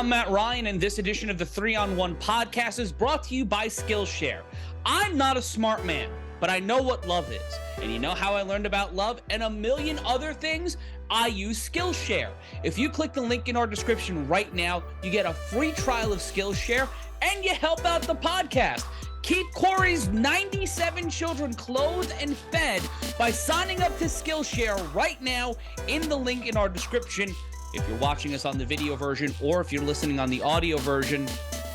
I'm Matt Ryan, and this edition of the 3-on-1 podcast is brought to you by Skillshare. I'm not a smart man, but I know what love is. And you know how I learned about love and a million other things? I use Skillshare. If you click the link in our description right now, you get a free trial of Skillshare and you help out the podcast. Keep Cory's 97 children clothed and fed by signing up to Skillshare right now in the link in our description. If you're watching us on the video version or if you're listening on the audio version,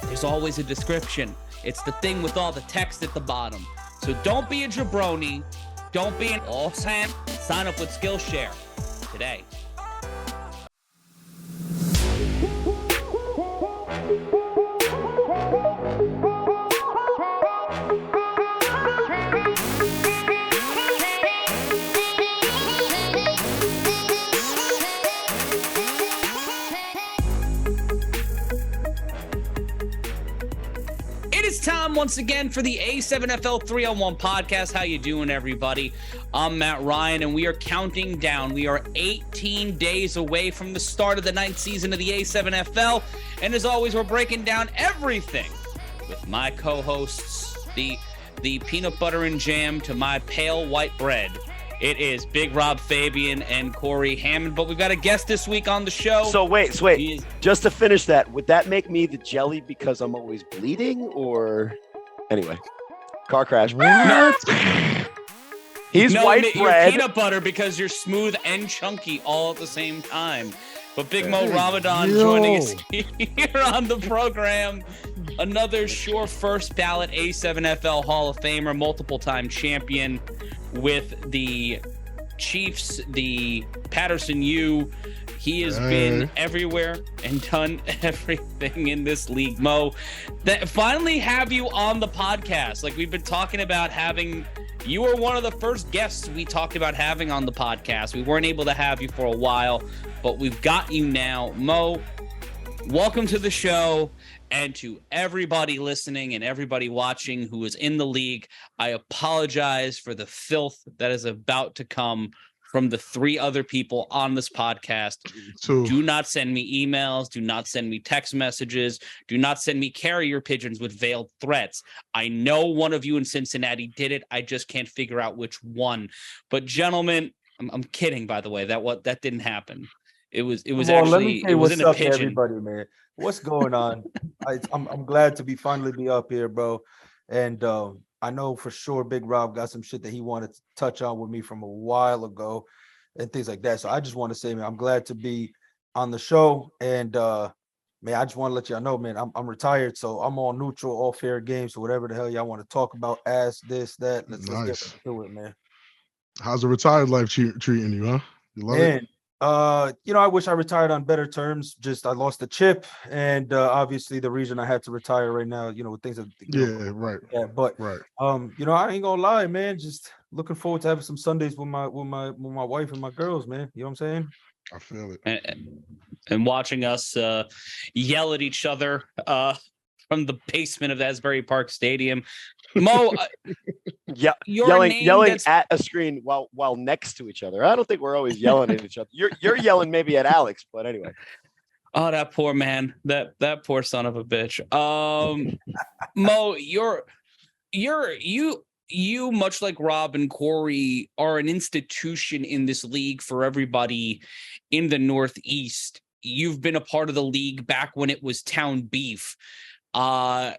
there's always a description. It's the thing with all the text at the bottom. So don't be a jabroni. Don't be an all-sam. Sign up with Skillshare today. Time once again for the A7FL 3-on-1 podcast. How you doing, everybody? I'm Matt Ryan, and we are counting down. We are 18 days away from the start of the 9th season of the A7FL, and as always, we're breaking down everything with my co-hosts, the peanut butter and jam to my pale white bread. It is Big Rob Fabian and Cory Hammond, but we've got a guest this week on the show. So wait. Just to finish that, would that make me the jelly because I'm always bleeding, or anyway? Car crash. No. He's white bread. You're peanut butter because you're smooth and chunky all at the same time. But Big Mo Ramadan joining us here on the program. Another sure first ballot A7FL Hall of Famer, multiple-time champion with the Chiefs, the Patterson U. He has been everywhere and done everything in this league. Mo, that finally have you on the podcast. Like, we've been talking about having you were one of the first guests we talked about having on the podcast. We weren't able to have you for a while, but we've got you now. Mo, welcome to the show. And to everybody listening and everybody watching who is in the league, I apologize for the filth that is about to come from the three other people on this podcast. Do not send me emails. Do not send me text messages. Do not send me carrier pigeons with veiled threats. I know one of you in Cincinnati did it. I just can't figure out which one. But gentlemen, I'm kidding, by the way. That didn't happen. It was actually it was in a pigeon. Everybody, man. What's going on? I'm glad to finally be up here, bro. And I know for sure Big Rob got some shit that he wanted to touch on with me from a while ago and things like that. So I just want to say, man, I'm glad to be on the show. And man, I just want to let y'all know, man, I'm retired, so I'm all neutral, all fair game. So whatever the hell y'all want to talk about, ask this, that. Let's get into it, man. How's the retired life treating you, huh? You love it? I wish I retired on better terms. Just I lost the chip, and obviously the reason I had to retire right now, with things that right. Yeah, but right. I ain't gonna lie, man. Just looking forward to having some Sundays with my wife and my girls, man. You know what I'm saying? I feel it. And watching us yell at each other from the basement of the Asbury Park Stadium. Mo, yelling at a screen while next to each other. I don't think we're always yelling at each other. You're yelling maybe at Alex, but anyway. Oh, that poor man. That poor son of a bitch. Mo, you much like Rob and Cory are an institution in this league for everybody in the Northeast. You've been a part of the league back when it was town beef. He rang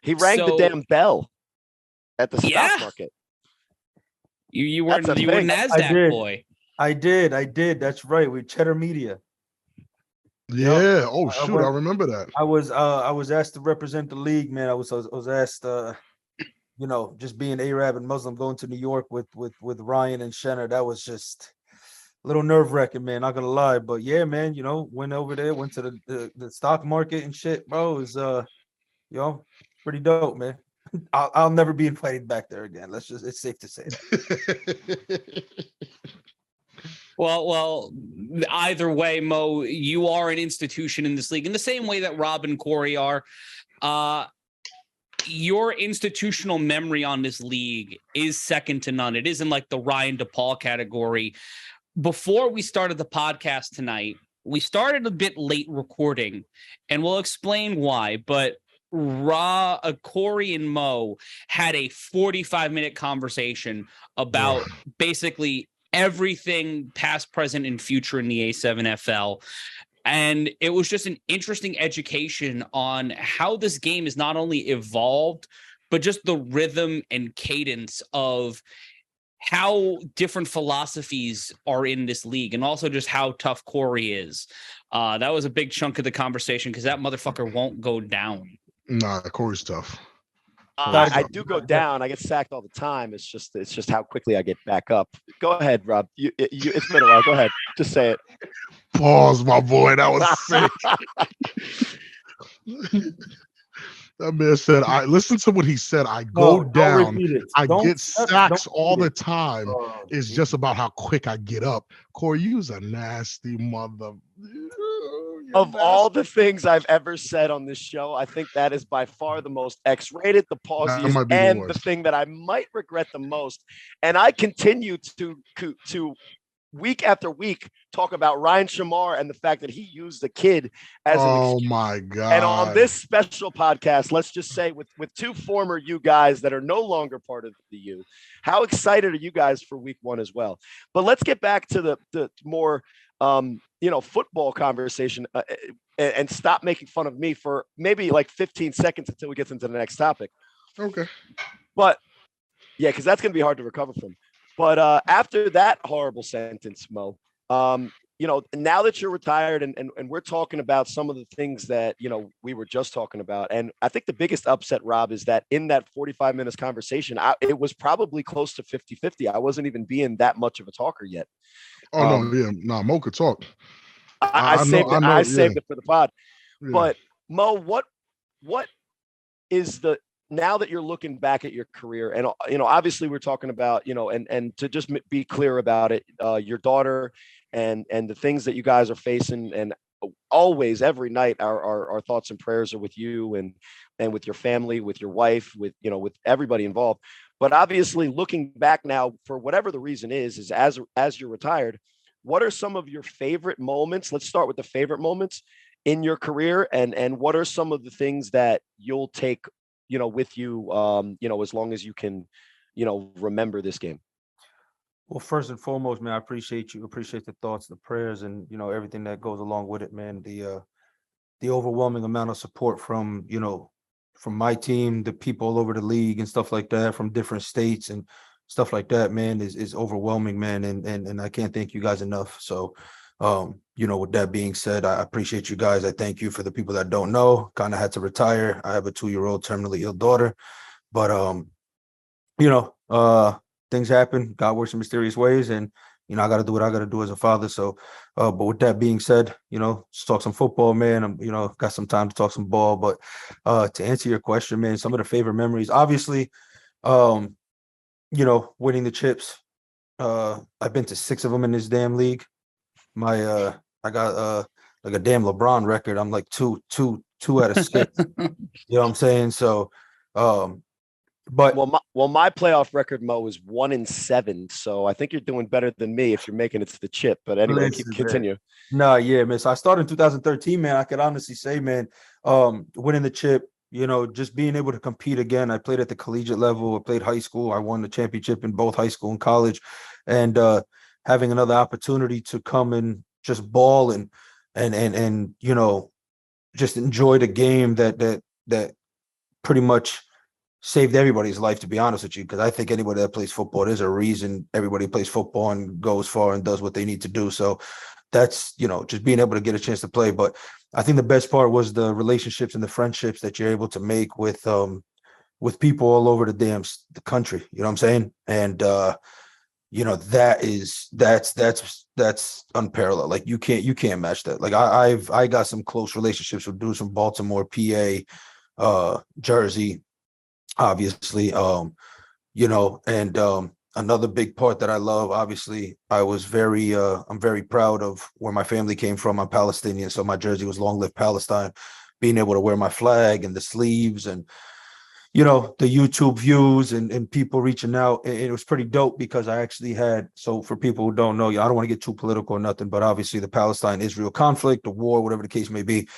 the damn bell at the stock market. You were a NASDAQ boy. I did. That's right. With Cheddar Media. Yeah. Oh shoot, I remember that. I was asked to represent the league, man. I was asked, just being Arab and Muslim, going to New York with Ryan and Shenner. That was just a little nerve-wracking, man. Not gonna lie, but yeah, man. Went over there, went to the stock market and shit, bro. It was pretty dope, man. I'll never be invited back there again. It's safe to say that. Well, either way, Mo, you are an institution in this league in the same way that Rob and Cory are. Your institutional memory on this league is second to none. It isn't like the Ryan DePaul category. Before we started the podcast tonight, we started a bit late recording, and we'll explain why, but Cory and Mo had a 45-minute conversation about basically everything past, present, and future in the A7FL. And it was just an interesting education on how this game is not only evolved, but just the rhythm and cadence of how different philosophies are in this league, and also just how tough Cory is. That was a big chunk of the conversation because that motherfucker won't go down. Nah, Cory's tough. I do go down. I get sacked all the time. It's just how quickly I get back up. Go ahead, Rob. It's been a while. Go ahead. Just say it. Pause, my boy. That was sick. That man said, I listen to what he said. I go down. I get sacks all the time. It's just about how quick I get up. Cory, you's a nasty mother. Of all the things I've ever said on this show, I think that is by far the most X-rated, the pausiest, and the thing that I might regret the most. And I continue to week after week talk about Ryan Shamar and the fact that he used the kid as an excuse. My God. And on this special podcast, let's just say with two former U guys that are no longer part of the U, how excited are you guys for week one as well? But let's get back to the more football conversation and stop making fun of me for maybe like 15 seconds until we get into the next topic. Okay. But yeah, because that's going to be hard to recover from. But after that horrible sentence, Mo, now that you're retired and we're talking about some of the things that, we were just talking about. And I think the biggest upset, Rob, is that in that 45 minutes conversation, it was probably close to 50-50. I wasn't even being that much of a talker yet. Mo could talk. I saved it for the pod. Yeah. But Mo, what is now that you're looking back at your career, and obviously we're talking about, and to just be clear about it, your daughter and the things that you guys are facing, and always every night our thoughts and prayers are with you and with your family, with your wife, with everybody involved. But obviously looking back now, for whatever the reason is as you're retired, what are some of your favorite moments? Let's start with the favorite moments in your career, and what are some of the things that you'll take with you, as long as you can, remember this game? Well, first and foremost, man, I appreciate you. Appreciate the thoughts, the prayers, and, everything that goes along with it, man. The overwhelming amount of support from my team, the people all over the league and stuff like that, from different states and stuff like that, man, is overwhelming, man. And I can't thank you guys enough. So, with that being said, I appreciate you guys. I thank you. For the people that don't know, kind of had to retire. I have a 2-year-old terminally ill daughter, but, things happen. God works in mysterious ways, and, I got to do what I got to do as a father. So, but with that being said, let's talk some football, man. I'm, got some time to talk some ball, but, to answer your question, man, some of the favorite memories, obviously, winning the chips. I've been to 6 of them in this damn league. I got like a damn LeBron record. I'm like two out of 6. You know what I'm saying? So, but my playoff record, Mo, is 1-7. So I think you're doing better than me if you're making it to the chip. But anyway, continue. No, yeah, man. So I started in 2013, man. I could honestly say, man, winning the chip, just being able to compete again. I played at the collegiate level. I played high school. I won the championship in both high school and college, and having another opportunity to come and just ball and just enjoy the game that pretty much saved everybody's life, to be honest with you, because I think anybody that plays football, there's a reason everybody plays football and goes far and does what they need to do. So that's, just being able to get a chance to play. But I think the best part was the relationships and the friendships that you're able to make with people all over the country. You know what I'm saying? And that's unparalleled. Like you can't match that. Like I got some close relationships with dudes from Baltimore, PA, Jersey, obviously, and another big part that I love, obviously, I'm very proud of where my family came from. I'm Palestinian, so my jersey was Long Live Palestine. Being able to wear my flag and the sleeves and, the YouTube views and people reaching out. And it was pretty dope because I actually had, so for people who don't know, I don't want to get too political or nothing, but obviously the Palestine-Israel conflict, the war, whatever the case may be,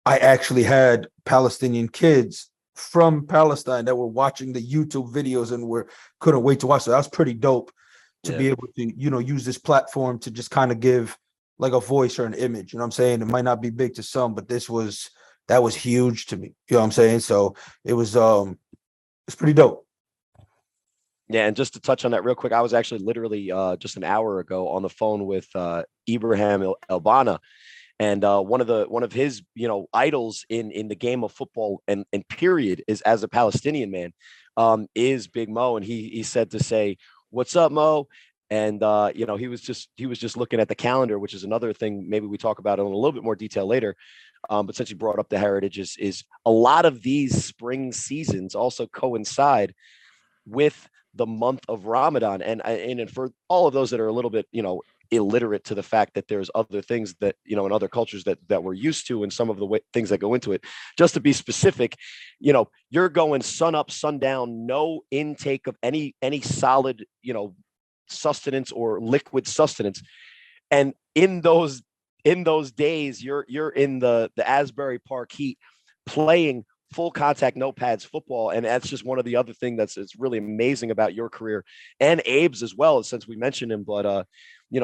I actually had Palestinian kids from Palestine that were watching the YouTube videos and couldn't wait to watch. So that was pretty dope to be able to, use this platform to just kind of give like a voice or an image. You know what I'm saying? It might not be big to some, but that was huge to me. You know what I'm saying? So it's pretty dope. Yeah, and just to touch on that real quick, I was actually literally just an hour ago on the phone with Ibrahim Elbana. And one of his, idols in the game of football and period is as a Palestinian man, is Big Mo. And he said to say, "What's up, Mo?" And he was just looking at the calendar, which is another thing maybe we talk about in a little bit more detail later. But since you brought up the heritage, is a lot of these spring seasons also coincide with the month of Ramadan, and for all of those that are a little bit, illiterate to the fact that there's other things that, in other cultures that we're used to, and some of the things that go into it. Just to be specific, you're going sun up, sundown, no intake of any solid, sustenance or liquid sustenance. And in those days, you're in the Asbury Park heat playing full contact, no pads football. And that's just one of the other things it's really amazing about your career and Abe's as well, since we mentioned him. But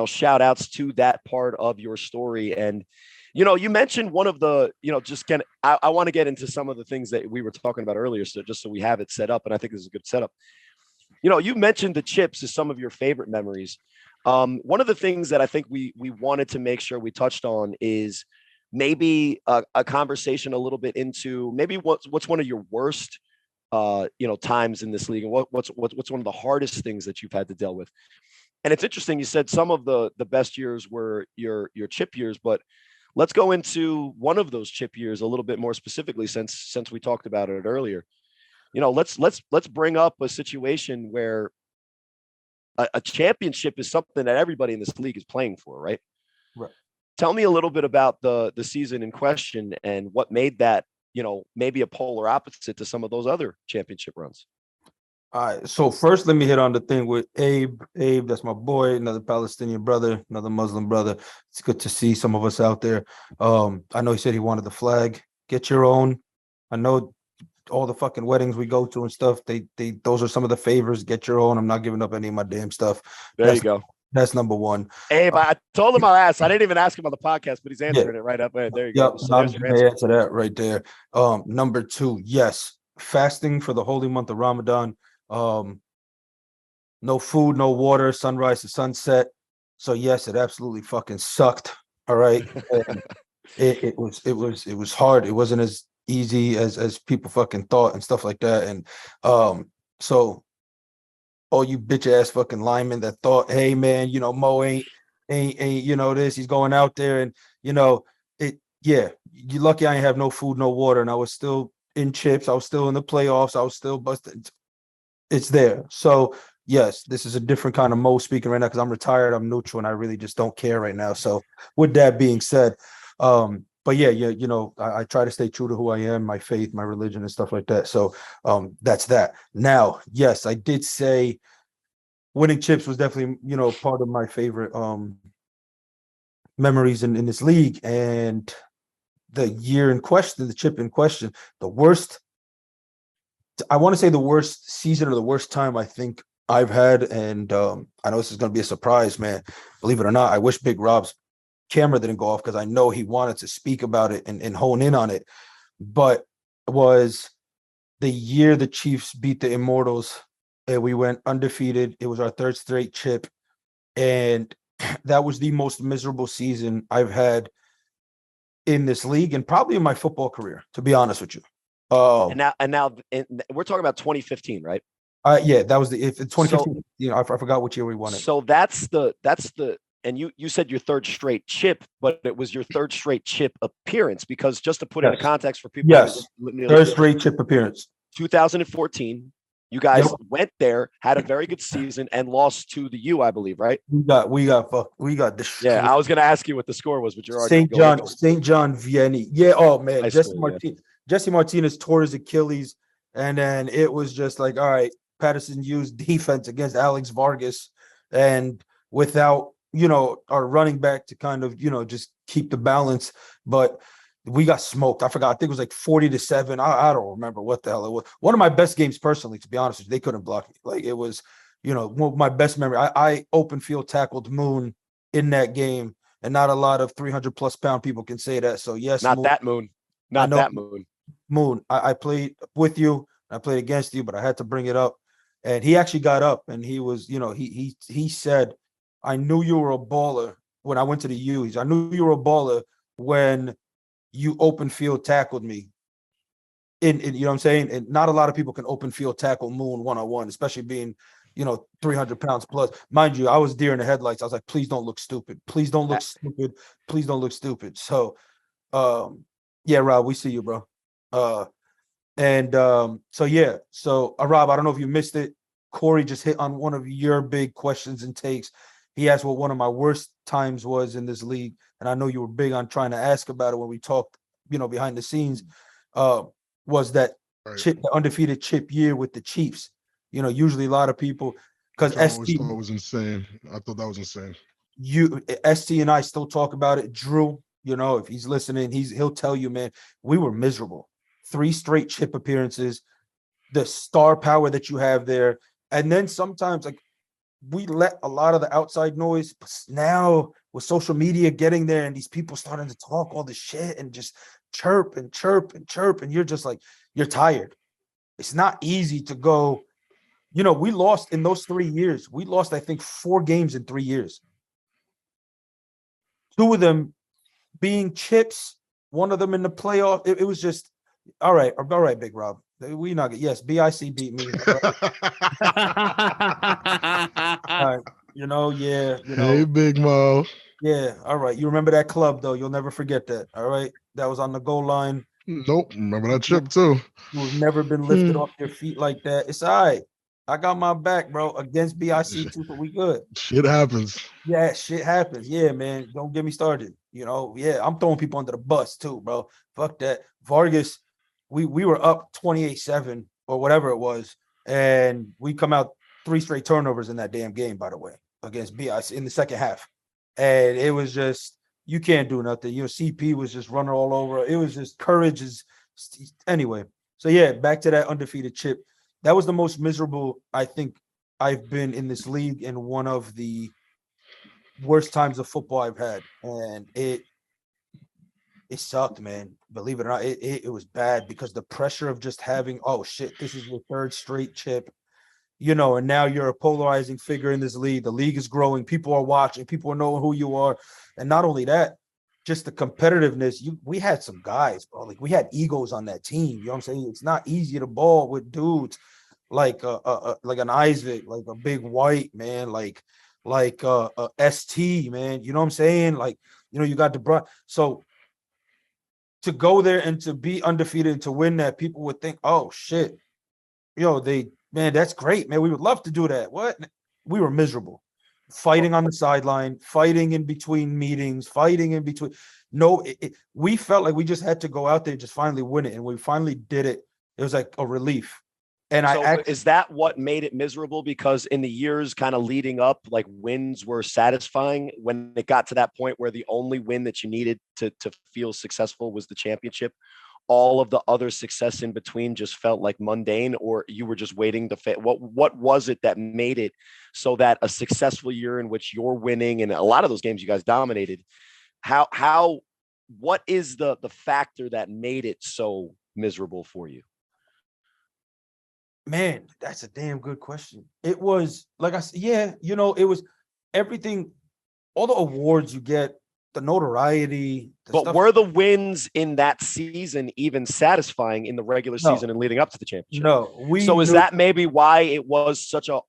shout outs to that part of your story. And you mentioned one of the, I want to get into some of the things that we were talking about earlier, so just so we have it set up, and I think this is a good setup. You mentioned the chips as some of your favorite memories. One of the things that I think we wanted to make sure we touched on is maybe a conversation a little bit into maybe what's one of your worst times in this league, and what's one of the hardest things that you've had to deal with. And it's interesting, you said some of the best years were your chip years, but let's go into one of those chip years a little bit more specifically, since we talked about it earlier. Let's bring up a situation where a championship is something that everybody in this league is playing for, right? Right. Tell me a little bit about the season in question and what made that, maybe a polar opposite to some of those other championship runs. All right. So first, let me hit on the thing with Abe. Abe, that's my boy, another Palestinian brother, another Muslim brother. It's good to see some of us out there. I know he said he wanted the flag. Get your own. I know all the fucking weddings we go to and stuff. Those are some of the favors. Get your own. I'm not giving up any of my damn stuff. There you go. That's number one. Abe, I told him I'll ask. I didn't even ask him on the podcast, but he's answering it right up there. There you go. So I'm going to answer that right there. Number two, yes, fasting for the holy month of Ramadan. No food, no water, sunrise to sunset. So yes, it absolutely fucking sucked. All right. it was hard. It wasn't as easy as people fucking thought and stuff like that. And so all you bitch ass fucking linemen that thought, hey man, Mo ain't this, he's going out there and you're lucky I ain't have no food, no water, and I was still in chips, I was still in the playoffs, I was still busted. It's there. So yes, this is a different kind of Mo speaking right now because I'm retired, I'm neutral, and I really just don't care right now. So with that being said, but I try to stay true to who I am, my faith, my religion, and stuff like that. So that's that. Now, yes, I did say winning chips was definitely, part of my favorite memories in this league. And the year in question, the chip in question, the worst, I want to say the worst season or the worst time I think I've had. And I know this is going to be a surprise, man. Believe it or not, I wish Big Rob's camera didn't go off because I know he wanted to speak about it and hone in on it. But it was the year the Chiefs beat the Immortals and we went undefeated. It was our third straight chip. And that was the most miserable season I've had in this league and probably in my football career, to be honest with you. And now we're talking about 2015, right? Yeah, that was the 2015. So, I forgot which year we won it. So that's the and you said your third straight chip, but it was your third straight chip appearance, because just to put it into context for people. Yes, third straight chip appearance. 2014, you guys went there, had a very good season, and lost to the U, I believe, right? We got destroyed. Yeah, I was going to ask you what the score was, but you're already St. John Vianney. Yeah, oh man, Jesse Martinez tore his Achilles And then it was just like, all right, Patterson used defense against Alex Vargas, and without, our running back to kind of, just keep the balance. But we got smoked. I forgot. I think it was like 40-7. I don't remember what the hell it was. One of my best games personally, to be honest with you. They couldn't block me. Like, it was, one of my best memory. I open field tackled Moon in that game, and not a lot of 300+ pound people can say that. So yes, not Moon, that Moon, not that Moon. Moon. I played with you. I played against you, but I had to bring it up. And he actually got up, and he was, he said, I knew you were a baller when I went to the U. I knew you were a baller when you open field tackled me. In you know what I'm saying? And not a lot of people can open field tackle Moon one-on-one, especially being, 300 pounds plus. Mind you, I was deer in the headlights. I was like, please don't look stupid. Please don't look stupid. Please don't look stupid. So, yeah, Rob, we see you, bro. So yeah, so Rob, I don't know if you missed it. Cory just hit on one of your big questions and takes. He asked what one of my worst times was in this league, and I know you were big on trying to ask about it when we talked, behind the scenes. Was that the undefeated chip year with the Chiefs? Usually a lot of people, because I always thought it was insane. I thought that was insane. ST and I still talk about it. Drew, if he's listening, he'll tell you, man, we were miserable. 3 straight chip appearances, the star power that you have there. And then sometimes, like, we let a lot of the outside noise, but now with social media getting there and these people starting to talk all this shit and just chirp and chirp and chirp, and you're just like, you're tired. It's not easy to go, we lost in those 3 years. We lost, I think, 4 games in 3 years. 2 of them being chips, one of them in the playoff. It was just, all right, Big Rob. We not yes, BIC beat me. All right, yeah, Hey, Big Mo. Yeah, all right. You remember that club though? You'll never forget that. All right, that was on the goal line. Nope, remember that chip too. You've never been lifted off your feet like that. It's all right. I got my back, bro. Against BIC too, so we good. Shit happens. Yeah, shit happens. Yeah, man. Don't get me started. Yeah, I'm throwing people under the bus too, bro. Fuck that. Vargas, we were up 28-7 or whatever it was, and we come out 3 straight turnovers in that damn game, by the way, against BIC in the second half. And it was just, you can't do nothing. CP was just running all over. It was just courage is anyway. So yeah, back to that undefeated chip. That was the most miserable I think I've been in this league, and one of the worst times of football I've had. And it sucked, man. Believe it or not, it was bad because the pressure of just having, oh shit, this is your 3rd straight chip. And now you're a polarizing figure in this league. The league is growing. People are watching. People are knowing who you are. And not only that, just the competitiveness. We had some guys, bro. Like, we had egos on that team. You know what I'm saying? It's not easy to ball with dudes like an Isaac, like a Big White, man, like ST, man. You know what I'm saying? Like, you got the so to go there and to be undefeated and to win that, people would think, oh shit, man, that's great, man. We would love to do that. What? We were miserable. Fighting on the sideline, fighting in between meetings, fighting in between. No, we felt like we just had to go out there and just finally win it. And we finally did it. It was like a relief. And is that what made it miserable? Because in the years kind of leading up, like, wins were satisfying. When it got to that point where the only win that you needed to feel successful was the championship, all of the other success in between just felt like mundane, or you were just waiting to fit. What was it that made it so that a successful year in which you're winning, and a lot of those games you guys dominated, what is the factor that made it so miserable for you? Man, that's a damn good question. It was, like I said, yeah, it was everything, all the awards you get, the notoriety. But were the wins in that season even satisfying in the regular season and leading up to the championship? No. Is that maybe why it was such a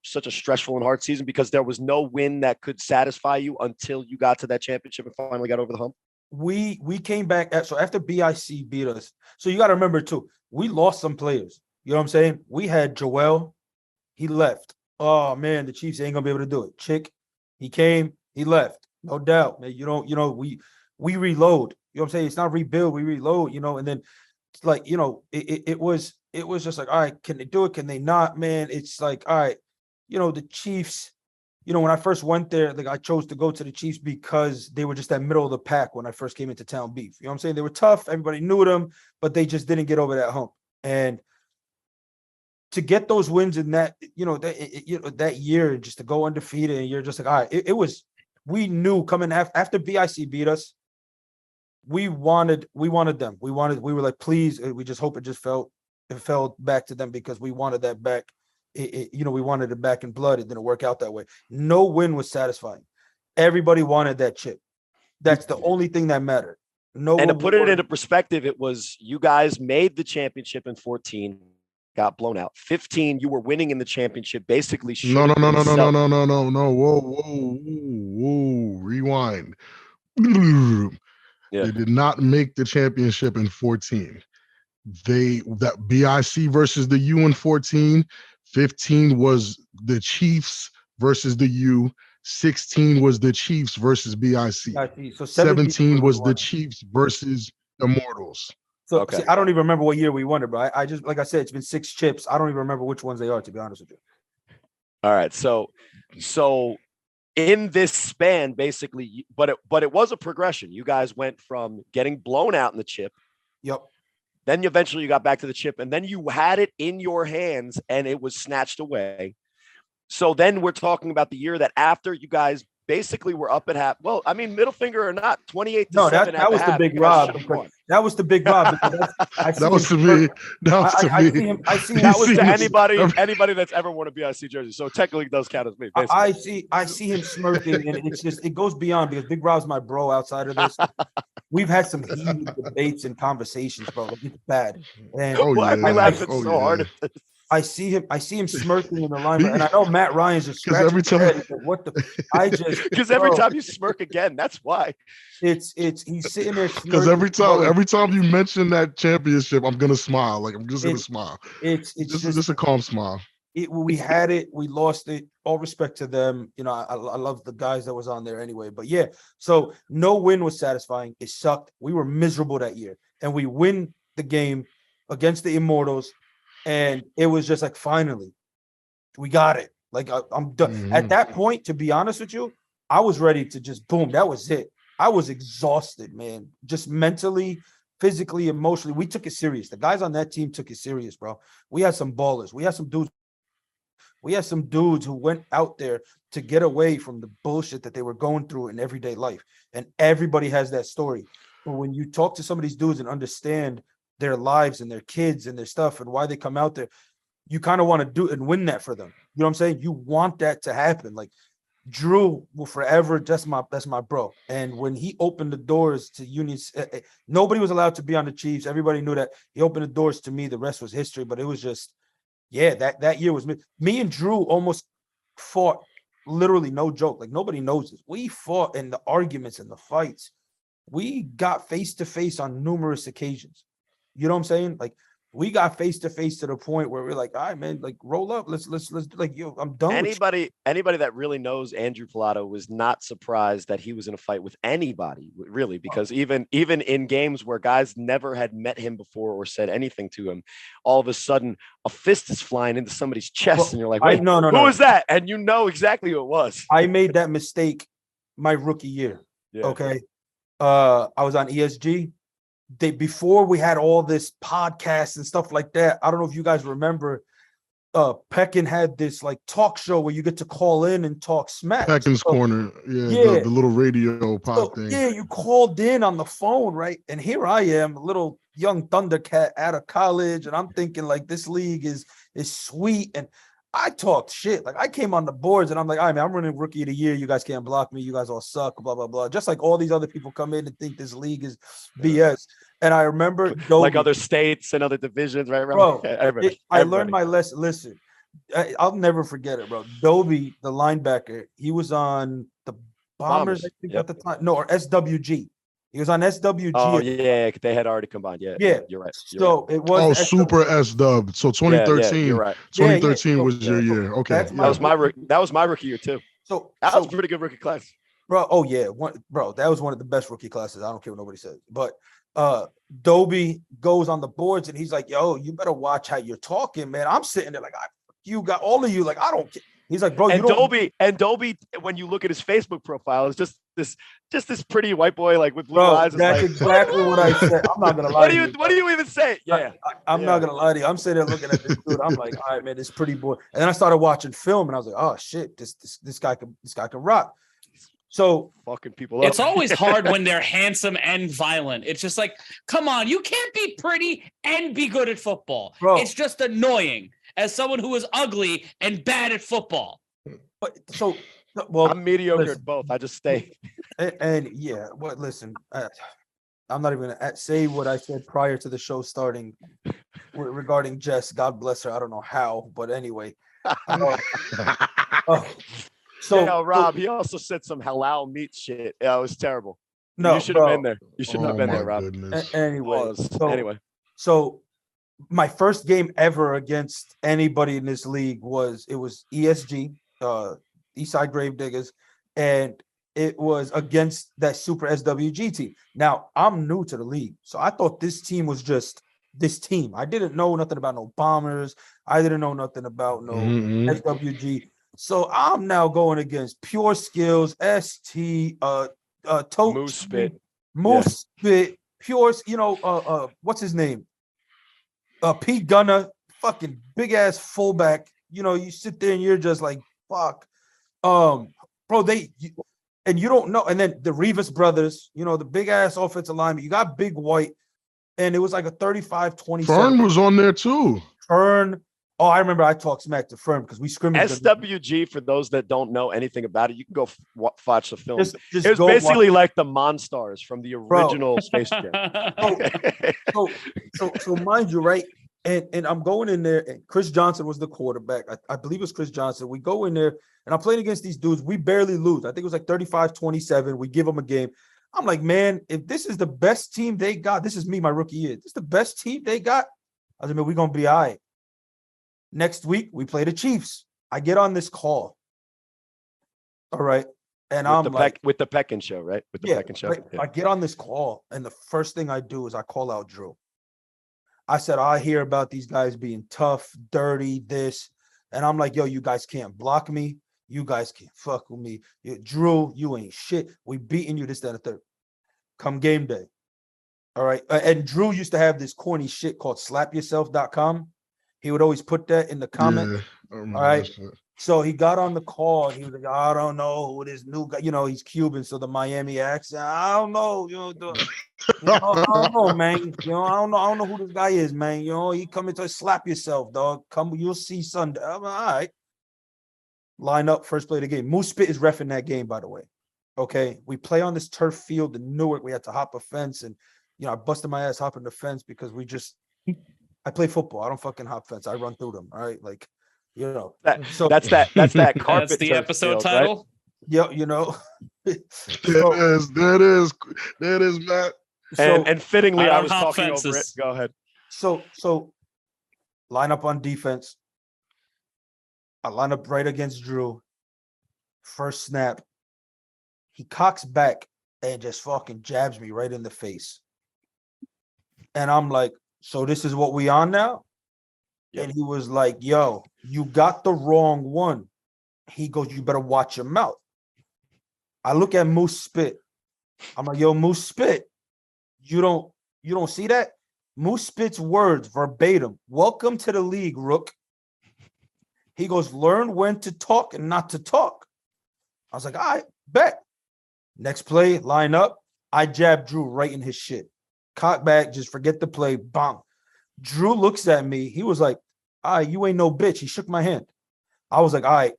stressful and hard season, because there was no win that could satisfy you until you got to that championship and finally got over the hump? We came back so after BIC beat us. So you got to remember too, we lost some players. You know what I'm saying? We had Joel, he left. Oh man, the Chiefs ain't gonna be able to do it. Chick, he came, he left. No doubt, man. We reload. You know what I'm saying? It's not rebuild, we reload, and then like, it was just like, all right, can they do it? Can they not, man? It's like, all right, the Chiefs, when I first went there, like I chose to go to the Chiefs because they were just that middle of the pack when I first came into town beef. You know what I'm saying? They were tough. Everybody knew them, but they just didn't get over that hump. And to get those wins in that, that year, just to go undefeated, and you're just like, all right, we knew coming after BIC beat us, we wanted them. We were like, please, we just hope it fell back to them because we wanted that back. We wanted it back in blood. It didn't work out that way. No win was satisfying. Everybody wanted that chip. That's the only thing that mattered. And to put it into perspective, it was you guys made the championship in 14, got blown out. 15, you were winning in the championship, basically. No. Whoa. Rewind. Yeah. They did not make the championship in 14. That BIC versus the U in 14. 15 was the Chiefs versus the U. 16 was the Chiefs versus BIC. So 17 was the Chiefs versus Immortals. So see, I don't even remember what year we won it, bro. I just, like I said, it's been 6 chips. I don't even remember which ones they are, to be honest with you. All right, so in this span, basically, but it was a progression. You guys went from getting blown out in the chip. Yep. Then eventually you got back to the chip, and then you had it in your hands, and it was snatched away. So then we're talking about the year that after you guys basically were up at half. Well, I mean, middle finger or not, 28-7. No, that was the big Rob. That was the big Rob. That was to me. That was to me. I see that was to anybody that's ever worn a BIC jersey. So technically it does count as me. Basically. I see him smirking, and it's just, it goes beyond, because Big Rob's my bro outside of this. We've had some heated debates and conversations, bro. Like, it's bad. And I laughing so hard at this. I see him smirking in the line, and I know Matt Ryan's just scratching every time, his head. What the? Because every time you smirk again, that's why. He's sitting there. Because every time you mention that championship, I'm gonna smile. Like, I'm just gonna smile. It's just a calm smile. We had it, we lost it. All respect to them. I love the guys that was on there anyway. But yeah, so no win was satisfying. It sucked. We were miserable that year, and we win the game against the Immortals. And it was just like, finally, we got it. Like, I'm done. Mm-hmm. At that point, to be honest with you, I was ready to just boom. That was it. I was exhausted, man. Just mentally, physically, emotionally. We took it serious. The guys on that team took it serious, bro. We had some ballers. We had some dudes who went out there to get away from the bullshit that they were going through in everyday life. And everybody has that story. But when you talk to some of these dudes and understand their lives and their kids and their stuff and why they come out there, you kind of want to do and win that for them. You know what I'm saying? You want that to happen. Like, Drew will forever, that's my bro. And when he opened the doors to unions, nobody was allowed to be on the Chiefs. Everybody knew that. He opened the doors to me. The rest was history. But it was just, yeah, that year was me and Drew almost fought, literally, no joke. Like, nobody knows this. We fought in the arguments and the fights. We got face to face on numerous occasions. You know what I'm saying? Like, we got face to face to the point where we're like, all right, man, like, roll up. Let's like, yo, I'm done. Anybody that really knows Andrew Pilato was not surprised that he was in a fight with anybody, really, because even in games where guys never had met him before or said anything to him, all of a sudden a fist is flying into somebody's chest, and you're like, wait, who is that? And you know exactly who it was. I made that mistake my rookie year. Yeah. Okay. I was on ESG. Before we had all this podcasts and stuff like that, I don't know if you guys remember, Peckin had this like talk show where you get to call in and talk smack. Peckin's Corner, the little radio pod thing. Yeah, you called in on the phone, right? And here I am, a little young Thundercat out of college, and I'm thinking like, this league is sweet, and I talked shit. Like, I came on the boards and I'm like, all right, man, I'm running rookie of the year. You guys can't block me. You guys all suck, blah, blah, blah. Just like all these other people come in and think this league is BS. And I remember like other states and other divisions, right? Bro, I learned my lesson. Listen, I'll never forget it, bro. Dobie, the linebacker, he was on the Bombers, I think, at the time. No, or SWG. He was on SWG. Oh, yeah, they had already combined. Yeah, you're right. It was Super S-Dub. So 2013, you're right. 2013 was your year. Okay. That was my rookie year too. So that was a pretty good rookie class. Bro, that was one of the best rookie classes. I don't care what nobody says. But Dobie goes on the boards and he's like, yo, you better watch how you're talking, man. I'm sitting there like, you got all of you, like, I don't care. He's like, bro, and Dobie, when you look at his Facebook profile, is just this pretty white boy, like with blue eyes. That's exactly what I said. I'm not gonna lie. What do you even say? Yeah, I'm not gonna lie to you. I'm sitting there looking at this dude. I'm like, all right, man, this pretty boy. And then I started watching film, and I was like, oh shit, this guy can rock. So fucking people up. It's always hard when they're handsome and violent. It's just like, come on, you can't be pretty and be good at football. Bro, it's just annoying as someone who is ugly and bad at football. But well, I'm mediocre at both. I just stay. And yeah, listen, I'm not even gonna say what I said prior to the show starting regarding Jess. God bless her. I don't know how, but anyway. So Rob, he also said some halal meat shit. Yeah, it was terrible. No, you should have been there. You shouldn't have been there, Rob. Anyway, so my first game ever against anybody in this league was ESG, Eastside Gravediggers, and it was against that Super SWG team. Now, I'm new to the league, so I thought this team was just this team. I didn't know nothing about no Bombers. I didn't know nothing about no SWG. So I'm now going against Pure Skills, ST, Moose Spit, Pure, what's his name? Pete Gunner, fucking big ass fullback. You sit there and you're just like, fuck. Bro, and you don't know. And then the Rivas brothers, the big ass offensive lineman. You got Big White, and it was like a 35-27. Fern was on there too. Fern. Oh, I remember I talked smack to Fern because we scrimmaged. SWG, for those that don't know anything about it, you can go watch the film. It was basically like the Monstars from the original Space Jam. So mind you, right? And I'm going in there, and Chris Johnson was the quarterback. I believe it was Chris Johnson. We go in there, and I'm playing against these dudes. We barely lose. I think it was like 35-27. We give them a game. I'm like, man, if this is the best team they got, this is me, my rookie year. This is the best team they got. I was like, man, we're going to be all right. Next week, we play the Chiefs. I get on this call. All right. And with the Peckin show, right? With the Peckin show. I get on this call, and the first thing I do is I call out Drew. I said, I hear about these guys being tough, dirty, this. And I'm like, yo, you guys can't block me. You guys can't fuck with me. Drew, you ain't shit. We beating you this, that, and the third. Come game day. All right. And Drew used to have this corny shit called slapyourself.com. He would always put that in the comment. Yeah, all right. So he got on the call and he was like, I don't know who this new guy, he's Cuban. So the Miami accent, I don't know, I don't know, man. I don't know who this guy is, man. He coming to slap yourself, dog. Come, you'll see Sunday. I'm like, all right. Line up, first play of the game. Moose Spit is reffing that game, by the way. Okay. We play on this turf field in Newark. We had to hop a fence, and I busted my ass hopping the fence because I play football. I don't fucking hop fence. I run through them. All right. Like, so that's that carpet. That's the episode field, title. Right? Yeah. That is, Matt. And fittingly, I was talking fences over it. Go ahead. So line up on defense. I line up right against Drew. First snap. He cocks back and just fucking jabs me right in the face. And I'm like, so this is what we on now? Yep. And he was like, yo, you got the wrong one. He goes, you better watch your mouth. I look at Moose Spit. I'm like, yo, Moose Spit, you don't see that? Moose Spit's words verbatim. Welcome to the league, Rook. He goes, learn when to talk and not to talk. I was like, all right, bet. Next play, line up. I jab Drew right in his shit. Cock back, just forget the play, bang. Drew looks at me. He was like, all right, you ain't no bitch. He shook my hand. I was like, all right,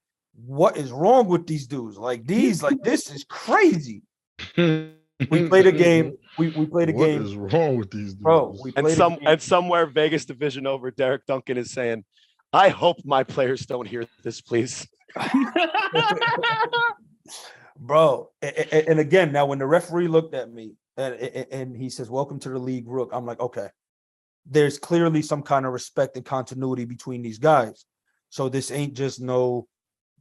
what is wrong with these dudes? This is crazy. We played a game. We played a game. What is wrong with these dudes? Bro, and somewhere Vegas division over, Derek Duncan is saying, I hope my players don't hear this, please. Bro, and again, now when the referee looked at me and he says, welcome to the league, Rook, I'm like, okay. There's clearly some kind of respect and continuity between these guys. So this ain't just no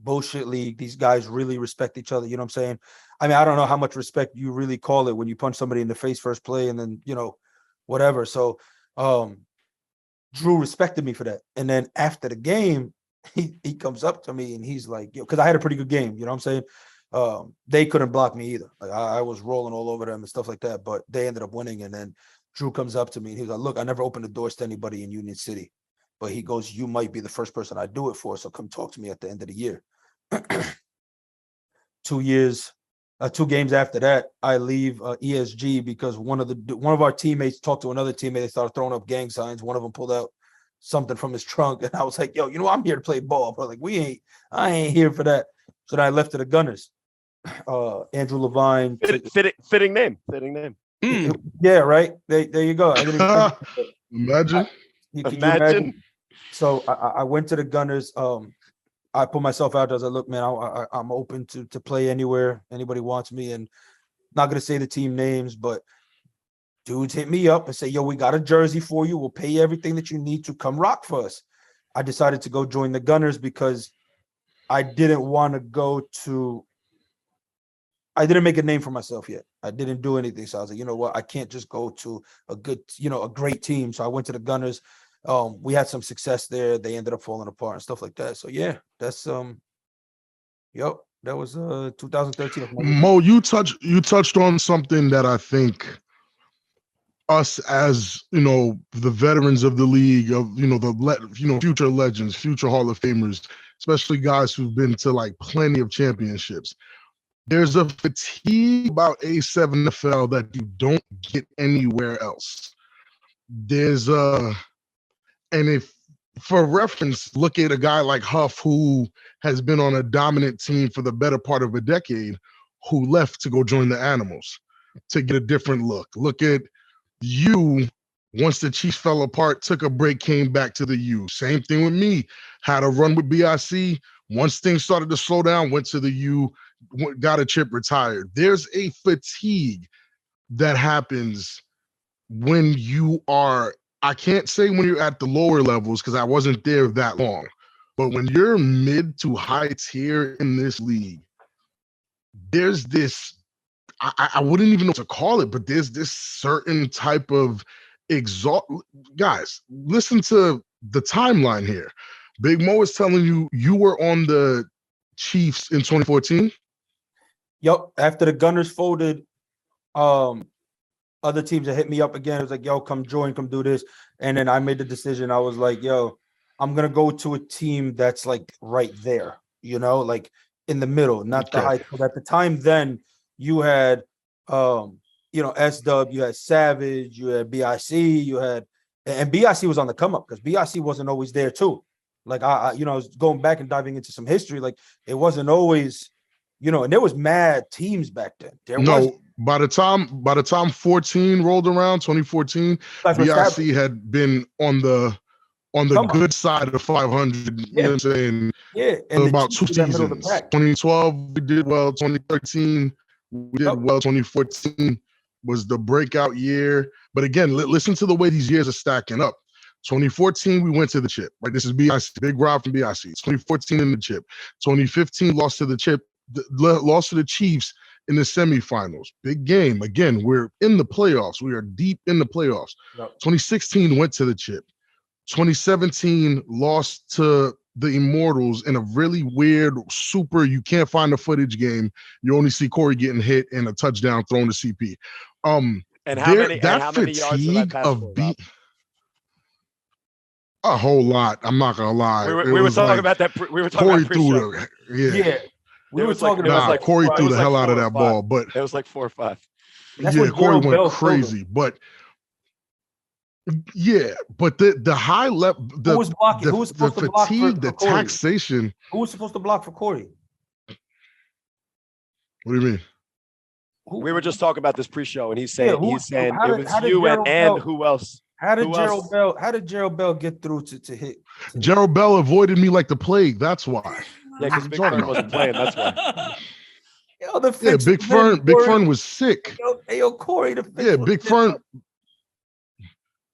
bullshit league. These guys really respect each other. You know what I'm saying? I mean, I don't know how much respect you really call it when you punch somebody in the face first play and then, whatever. So Drew respected me for that. And then after the game, he comes up to me and he's like, yo, because I had a pretty good game, you know what I'm saying? They couldn't block me either. Like I was rolling all over them and stuff like that, but they ended up winning. And then Drew comes up to me and he's like, look, I never opened the doors to anybody in Union City, but he goes, you might be the first person I do it for, so come talk to me at the end of the year. 2 games after that, I leave ESG because one of our teammates talked to another teammate. They started throwing up gang signs. One of them pulled out something from his trunk, and I was like, "Yo, you know, I'm here to play ball." But like, I ain't here for that. So then I left to the Gunners. Andrew Levine, fitting name. Yeah, right. There you go. I didn't imagine. Can you imagine? So I went to the Gunners. I put myself out there. I was like, look, man, I'm open to play anywhere anybody wants me. And not going to say the team names, but dudes hit me up and say, yo, we got a jersey for you. We'll pay you everything that you need to come rock for us. I decided to go join the Gunners because I didn't want to I didn't make a name for myself yet. I didn't do anything. So I was like, you know what? I can't just go to a great team. So I went to the Gunners. We had some success there. They ended up falling apart and stuff like that. So yeah, that's that was 2013. Mo, you touched on something that I think us as the veterans of the league, of future legends, future Hall of Famers, especially guys who've been to like plenty of championships. There's a fatigue about A7FL that you don't get anywhere else. And if, for reference, look at a guy like Huff, who has been on a dominant team for the better part of a decade, who left to go join the Animals to get a different look. Look at you, once the Chiefs fell apart, took a break, came back to the U. Same thing with me. Had a run with BIC. Once things started to slow down, went to the U, got a chip, retired. There's a fatigue that happens when you are, I can't say when you're at the lower levels because I wasn't there that long, but when you're mid to high tier in this league, there's this, I wouldn't even know what to call it, but there's this certain type of guys, listen to the timeline here. Big Mo is telling you you were on the Chiefs in 2014? Yep. After the Gunners folded, other teams that hit me up again. It was like, yo, come join, come do this. And then I made the decision. I was like, yo, I'm going to go to a team that's like right there, like in the middle, not the high. But at the time then, you had, S-Dub, you had Savage, you had BIC, and BIC was on the come up because BIC wasn't always there too. Like I was going back and diving into some history. Like it wasn't always, and there was mad teams back then. By the time 14 rolled around, 2014, BIC had been on the good side of 500. You know what I'm saying? Yeah, and about 2 seasons. 2012 we did well. 2013 we did well. 2014 was the breakout year. But again, listen to the way these years are stacking up. 2014 we went to the chip. Right, this is BIC, Big Rob from BIC. 2014 in the chip. 2015 lost to the chip. Lost to the Chiefs in the semifinals. Big game. Again, we're in the playoffs. We are deep in the playoffs. Yep. 2016 went to the chip. 2017 lost to the Immortals in a really weird, you can't find the footage game. You only see Cory getting hit and a touchdown thrown to CP. And how many yards did I pass a whole lot. I'm not gonna lie. We were talking about that. We were talking Cory about pre-show. Yeah. We were talking about Cory threw the hell out of that ball, but it was like 4 or 5. Cory went crazy, but the high level, who was blocking? Who was supposed to block for the taxation. Who was supposed to block for Cory? What do you mean? We were just talking about this pre-show, and he's saying it was you and who else? How did Gerald Bell get through to hit? Gerald Bell avoided me like the plague. That's why. Yeah, because Big Fern wasn't playing. That's why. Big Fern was sick. Cory.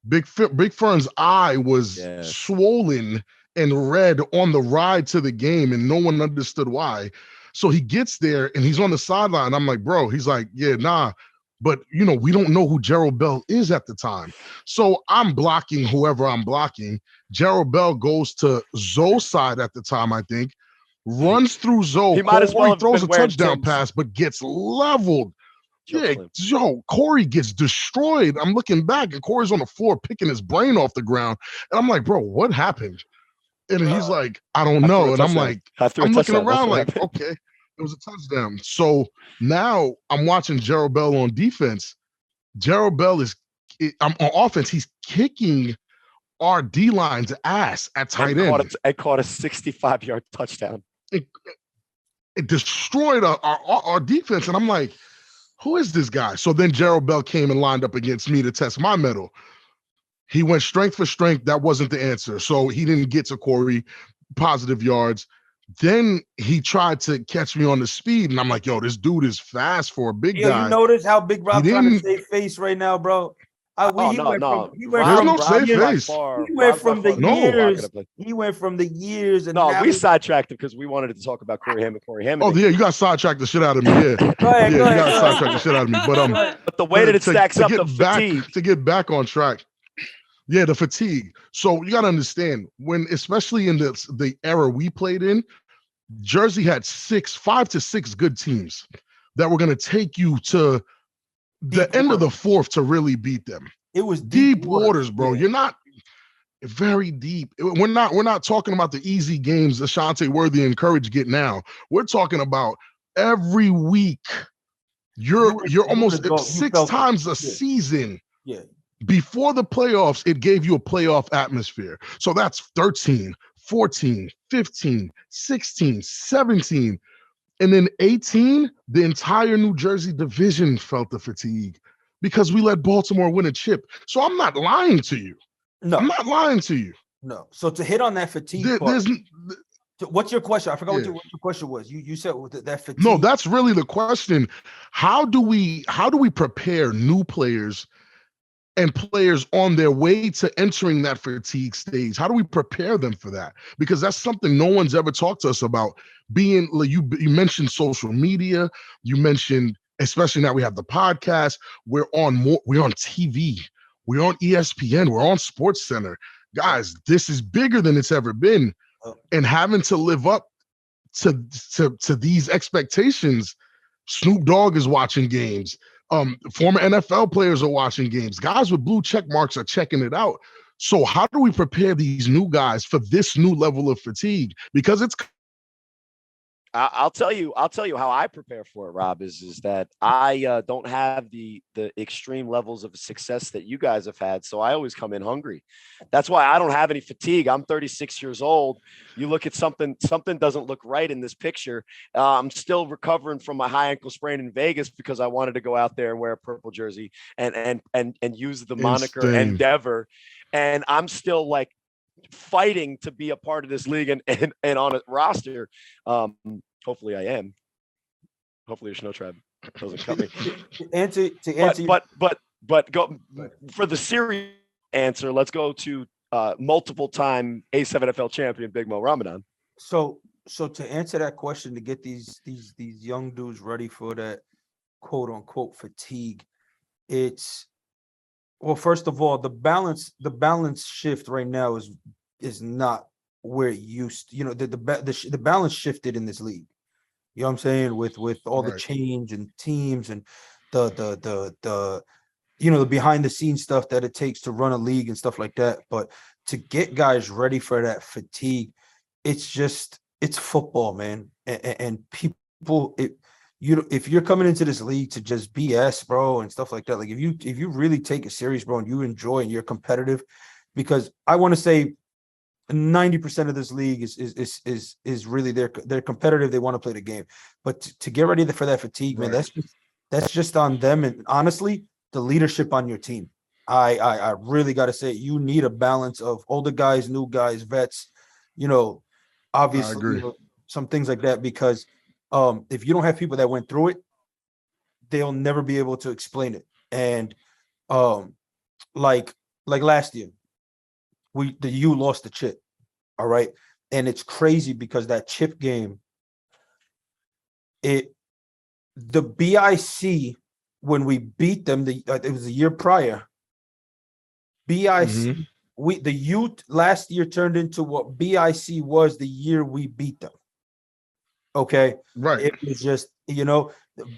Big Fern's eye was swollen and red on the ride to the game, and no one understood why. So he gets there and he's on the sideline. I'm like, bro. He's like, yeah, nah. But, we don't know who Gerald Bell is at the time. So I'm blocking whoever I'm blocking. Gerald Bell goes to Zoe's side at the time, I think, runs through Zoe. He might as well have throws a touchdown Tim's. pass, but gets leveled. Cory gets destroyed. I'm looking back, and Cory's on the floor picking his brain off the ground. And I'm like, bro, what happened? And he's like, I don't know. And I'm like, I'm looking around like, okay, it was a touchdown. So now I'm watching Gerald Bell on defense. Gerald Bell I'm on offense. He's kicking our D-line's ass at tight end. It caught a 65-yard touchdown. It destroyed our defense. And I'm like, who is this guy? So then Gerald Bell came and lined up against me to test my mettle. He went strength for strength. That wasn't the answer. So he didn't get to Cory, positive yards. Then he tried to catch me on the speed. And I'm like, yo, this dude is fast for a big guy. You notice how Big Rob trying to save face right now, bro? He went from the years. And we sidetracked him because we wanted to talk about Corey Hammond. Oh yeah, you got sidetracked the shit out of me. Yeah, go ahead, you got sidetracked the shit out of me. But the way that it stacks up, the fatigue. To get back on track. Yeah, the fatigue. So you got to understand, especially in the era we played in, Jersey had 5 to 6 good teams that were going to take you to the end of the fourth to really beat them. It was deep waters, bro. Yeah. You're not very deep. We're not talking about the easy games Ashante Worthy and Courage get now. We're talking about every week. You're almost 6 times a season. Yeah. Before the playoffs, it gave you a playoff atmosphere. So that's 13, 14, 15, 16, 17. And then 18, the entire New Jersey division felt the fatigue because we let Baltimore win a chip. So I'm not lying to you. No. I'm not lying to you. No. So to hit on that fatigue part, what's your question? I forgot what your question was. You said that fatigue. No, that's really the question. How do we prepare new players and players on their way to entering that fatigue stage? How do we prepare them for that? Because that's something no one's ever talked to us about. You mentioned social media. You mentioned, especially now we have the podcast. We're on TV. We're on ESPN. We're on Sports Center. Guys, this is bigger than it's ever been. And having to live up to these expectations. Snoop Dogg is watching games. Former NFL players are watching games. Guys with blue check marks are checking it out. So how do we prepare these new guys for this new level of fatigue? Because it's I'll tell you how I prepare for it, Rob, is that I don't have the extreme levels of success that you guys have had. So I always come in hungry. That's why I don't have any fatigue. I'm 36 years old. You look at something doesn't look right in this picture. I'm still recovering from my high ankle sprain in Vegas because I wanted to go out there and wear a purple jersey and use the moniker Endeavor. And I'm still like fighting to be a part of this league and on a roster. Hopefully I am. Hopefully the Snow Tribe doesn't cut me. To answer but go for the series answer. Let's go to multiple time A7FL champion Big Mo Ramadan. So to answer that question, to get these young dudes ready for that quote unquote fatigue, it's, well, first of all, the balance shift right now is not where it used to. The balance shifted in this league. You know what I'm saying? With all the change and teams and the behind the scenes stuff that it takes to run a league and stuff like that. But to get guys ready for that fatigue, it's football, man. And people, if you're coming into this league to just BS, bro, and stuff like that, like if you really take it serious, bro, and you enjoy and you're competitive, because I want to say 90% of this league is really they're competitive. They want to play the game, but to get ready for that fatigue, man, that's just on them. And honestly, the leadership on your team, I really got to say, you need a balance of older guys, new guys, vets, obviously some things like that, because if you don't have people that went through it, they'll never be able to explain it. And like last year, the U lost the chip, all right? And it's crazy because that chip game, the BIC when we beat them, it was the year prior. BIC, the youth last year turned into what BIC was the year we beat them. Okay, right. It was just, the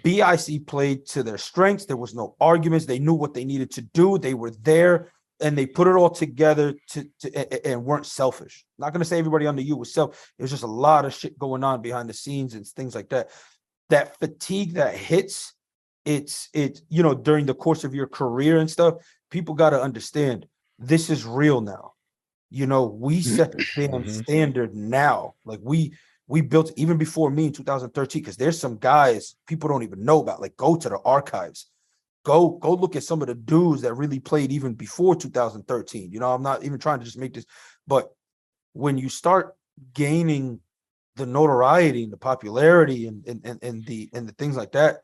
BIC played to their strengths. There was no arguments. They knew what they needed to do. They were there, and they put it all together and weren't selfish. Not going to say everybody on the U was selfish. There's just a lot of shit going on behind the scenes and things like that. That fatigue that hits, it's during the course of your career and stuff. People got to understand this is real now. We set the damn standard now. Like we built even before me in 2013, because there's some guys people don't even know about. Like, go to the archives, go look at some of the dudes that really played even before 2013. I'm not even trying to just make this, but when you start gaining the notoriety and the popularity and the things like that,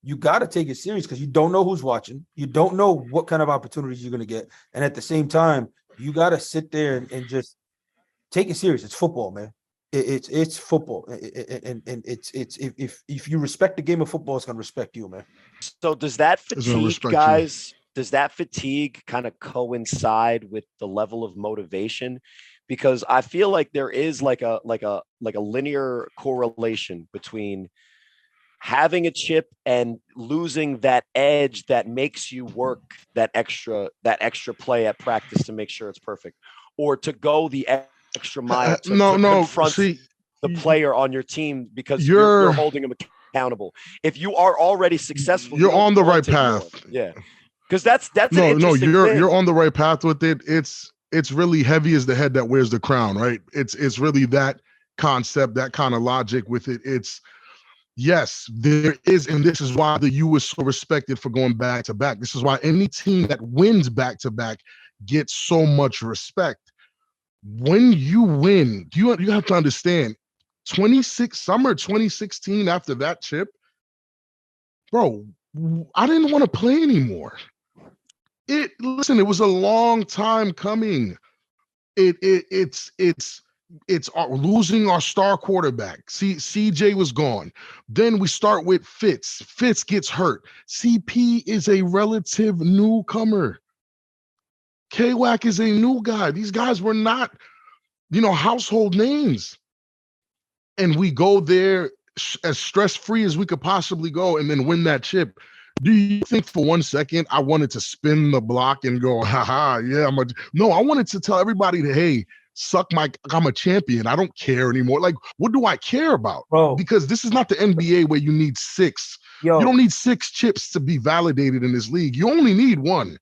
you got to take it serious, because you don't know who's watching. You don't know what kind of opportunities you're going to get. And at the same time, you got to sit there and just take it serious. It's football, man. It's football. And it's if you respect the game of football, it's going to respect you, man. So does that fatigue, guys, does that fatigue kind of coincide with the level of motivation? Because I feel like there is like a linear correlation between having a chip and losing that edge that makes you work that extra play at practice to make sure it's perfect, or to go the extra mile to confront the player on your team, because you're holding them accountable. If you are already successful, you're on the right path. Yeah, because that's you're on the right path with it. It's really heavy as the head that wears the crown, right? It's really that concept, that kind of logic with it. It's yes, there is, and this is why the U is so respected for going back to back. This is why any team that wins back to back gets so much respect. When you win, you have to understand, summer 2016, after that chip, bro, I didn't want to play anymore. It was a long time coming. It's losing our star quarterback. CJ was gone. Then we start with Fitz. Fitz gets hurt. CP is a relative newcomer. K-Wack is a new guy. These guys were not, household names. And we go there as stress-free as we could possibly go and then win that chip. Do you think for 1 second I wanted to spin the block and go, haha, yeah, no, I wanted to tell everybody that, hey, I'm a champion. I don't care anymore. Like, what do I care about? Bro. Because this is not the NBA where you need 6. You don't need 6 chips to be validated in this league. You only need 1.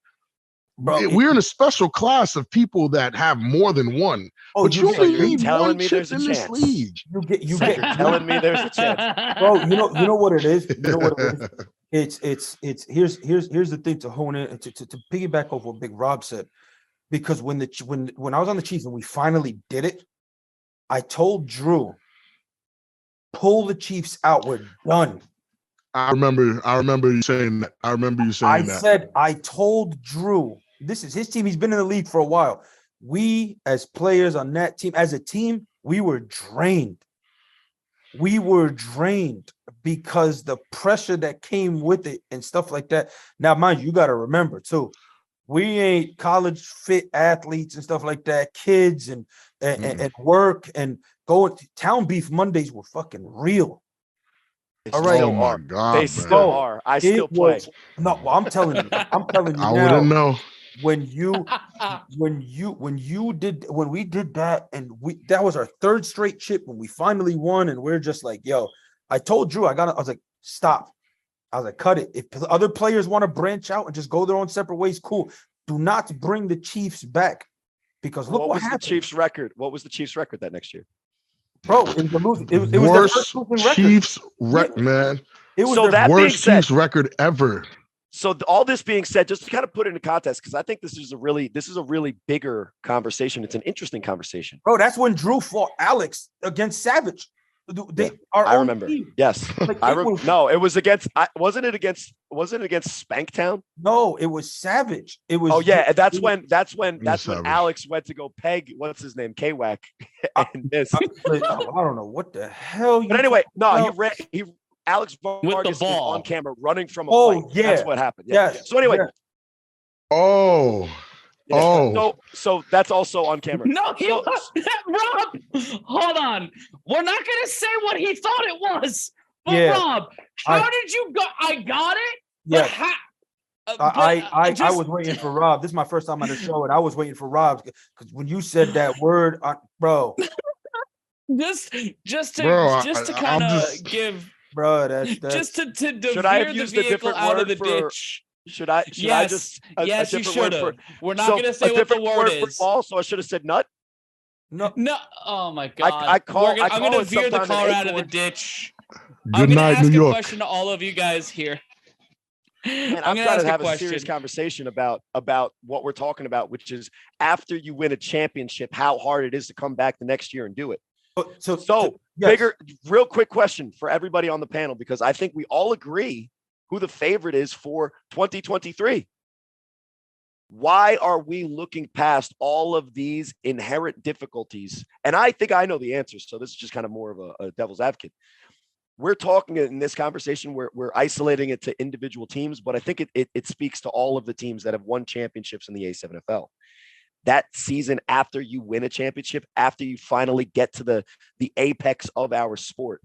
Bro, we're in a special class of people that have more than 1. But you only need 1 chip in this league. You get telling me there's a chance. Bro, you know what it is? You know what it is? It's here's the thing to hone in to piggyback off what Big Rob said. Because when I was on the Chiefs and we finally did it, I told Drew, pull the Chiefs out. We're done. I remember you saying that. I told Drew, this is his team. He's been in the league for a while. We, as players on that team, as a team, we were drained. We were drained because the pressure that came with it and stuff like that. Now, mind you, got to remember, too, we ain't college fit athletes and stuff like that, kids and work and going to town beef Mondays were fucking real. All right. Oh my God, they still are. I still play. No, well, I'm telling you. I wouldn't know. When we did that, and that was our 3rd straight chip when we finally won, and we're just like, yo, I told Drew, I was like, stop. I was like, cut it. If other players want to branch out and just go their own separate ways, cool. Do not bring the Chiefs back, because look what happened. What was the Chiefs' record that next year? Bro, it was the worst Chiefs record, man. It was the worst Chiefs record ever. So all this being said, just to kind of put it into context, because I think this is a really bigger conversation. It's an interesting conversation. Bro, that's when Drew fought Alex against Savage. I remember. Team. Yes. No, it was against. Wasn't it against Spanktown? No, it was Savage. It was. Oh yeah, that's when Alex went to go peg. What's his name? K-Wack. And this. I don't know what the hell. But anyway, no, Alex Vargas is on camera running from a fight. Yeah. That's what happened. Yeah. Yes. So anyway. Yeah. So that's also on camera. No, Rob, hold on. We're not gonna say what he thought it was. But Rob, how did you go? I got it. Yeah. I was waiting for Rob. This is my first time on the show, and I was waiting for Rob because when you said that word, bro. just to kind of give, bro. That's just to should I have the used a different out word of the for, ditch. Should I just yes you should have. We're not gonna say what the word is. Ball, so I should have said nut. No. Oh my God. I'm gonna veer the car out of the ditch. Good night, New York. A question to all of you guys here. Man, I'm trying to have a serious conversation about what we're talking about, which is after you win a championship, how hard it is to come back the next year and do it. So bigger, real quick question for everybody on the panel, because I think we all agree who the favorite is for 2023. Why are we looking past all of these inherent difficulties? And I think I know the answer. So this is just kind of more of a devil's advocate. We're talking in this conversation, we're isolating it to individual teams, but I think it speaks to all of the teams that have won championships in the A7FL. That season after you win a championship, after you finally get to the apex of our sport,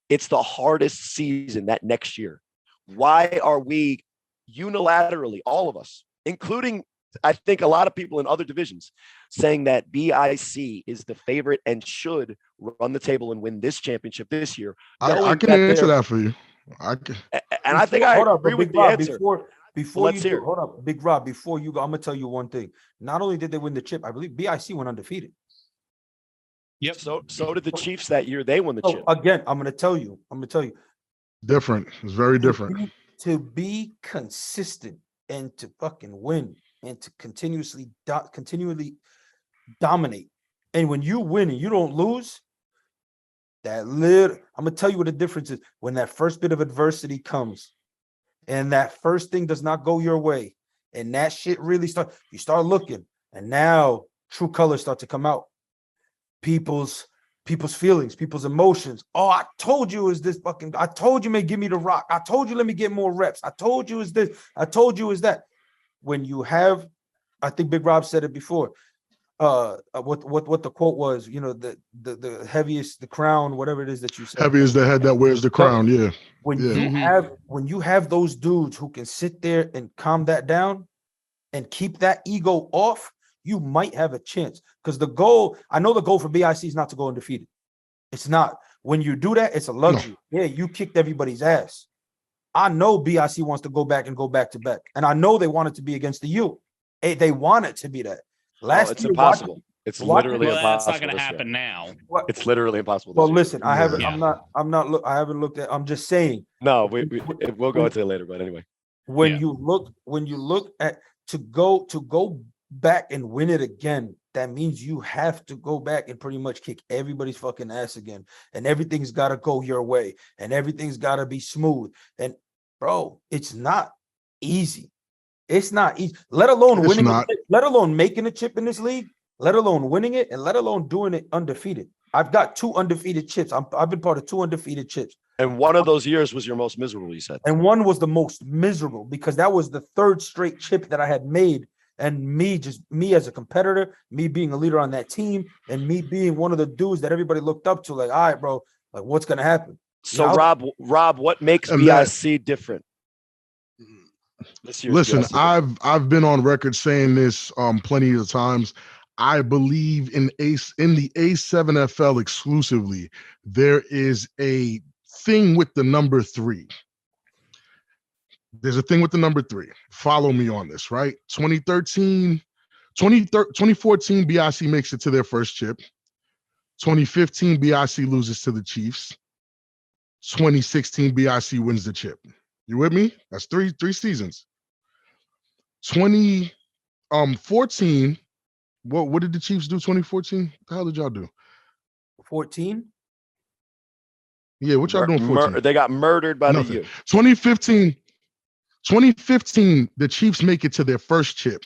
it's the hardest season that next year. Why are we unilaterally, all of us, including I think a lot of people in other divisions, saying that BIC is the favorite and should run the table and win this championship this year? I can answer that for you. I think I agree with the answer. Before you do, hold up, Big Rob, before you go, I'm gonna tell you one thing. Not only did they win the chip, I believe BIC went undefeated. Yep. So did the Chiefs that year. They won the chip. Again, I'm gonna tell you. Different. It's very different. To be consistent and to fucking win and to continually dominate. And when you win and you don't lose, I'm gonna tell you what the difference is. When that first bit of adversity comes and that first thing does not go your way, and that shit really you start looking, and now true colors start to come out. People's feelings, people's emotions. Oh, I told you it was this fucking, I told you, man, give me the rock. I told you, let me get more reps. I told you it was this. I told you it was that. When you have, I think Big Rob said it before, what the quote was, the heaviest, the crown, whatever it is that you said. Heavy is the head that wears the crown, yeah. When you have those dudes who can sit there and calm that down and keep that ego off, you might have a chance. Because I know the goal for BIC is not to go undefeated. It's not. When you do that, it's a luxury. No. Yeah, you kicked everybody's ass. I know BIC wants to go back and go back to back. And I know they want it to be against the U. They want it to be that. It's impossible. It's literally impossible. That's not going to happen now. It's literally impossible. Well, listen, I haven't. Yeah. I haven't looked at. I'm just saying. No, we'll go into it later. But anyway, when you look at to go back and win it again, that means you have to go back and pretty much kick everybody's fucking ass again, and everything's got to go your way, and everything's got to be smooth. And bro, it's not easy. It's not easy. Let alone winning. Let alone making a chip in this league. Let alone winning it, and let alone doing it undefeated. I've got 2 undefeated chips. I've been part of 2 undefeated chips. And one of those years was your most miserable, you said. And one was the most miserable because that was the 3rd straight chip that I had made. And me as a competitor, me being a leader on that team, and me being one of the dudes that everybody looked up to, like, all right, bro, like, what's gonna happen? So Rob, what makes BIC different? Listen, I've been on record saying this plenty of times. I believe in the A7FL exclusively. There is a thing with the number 3. There's a thing with the number 3. Follow me on this, right? 2014, BIC makes it to their first chip. 2015, BIC loses to the Chiefs. 2016, BIC wins the chip. You with me? That's three seasons. 2014, what did the Chiefs do 2014? What the hell did y'all do? 14? Yeah, what y'all doing 14? They got murdered by the U. 2015, the Chiefs make it to their first chip.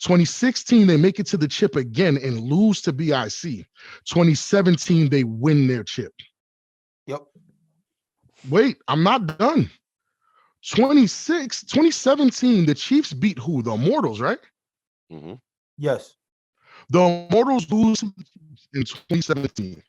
2016, they make it to the chip again and lose to BIC. 2017, they win their chip. Yep. Wait, I'm not done. 2017, the Chiefs beat who? The Immortals, right? Mm-hmm. Yes. The Immortals lose in 2017.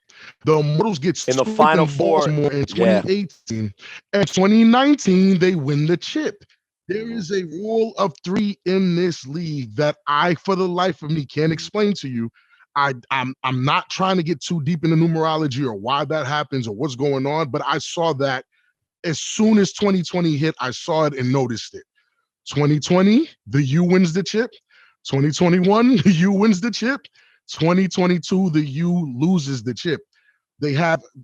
The Immortals get in the Final Four in 2018. And 2019, they win the chip. There is a rule of 3 in this league that I, for the life of me, can't explain to you. I'm not trying to get too deep into numerology or why that happens or what's going on, but I saw that as soon as 2020 hit, I saw it and noticed it. 2020, the U wins the chip. 2021, the U wins the chip. 2022, the U loses the chip.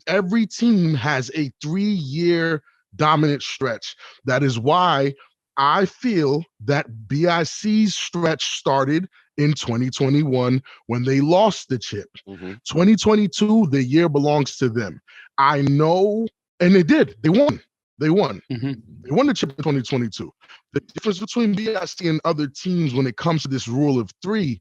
Every team has a 3-year dominant stretch. That is why I feel that BIC's stretch started in 2021 when they lost the chip. 2022, the year belongs to them. I know, and they did. They won. They won. They won the chip in 2022. The difference between BIC and other teams when it comes to this rule of 3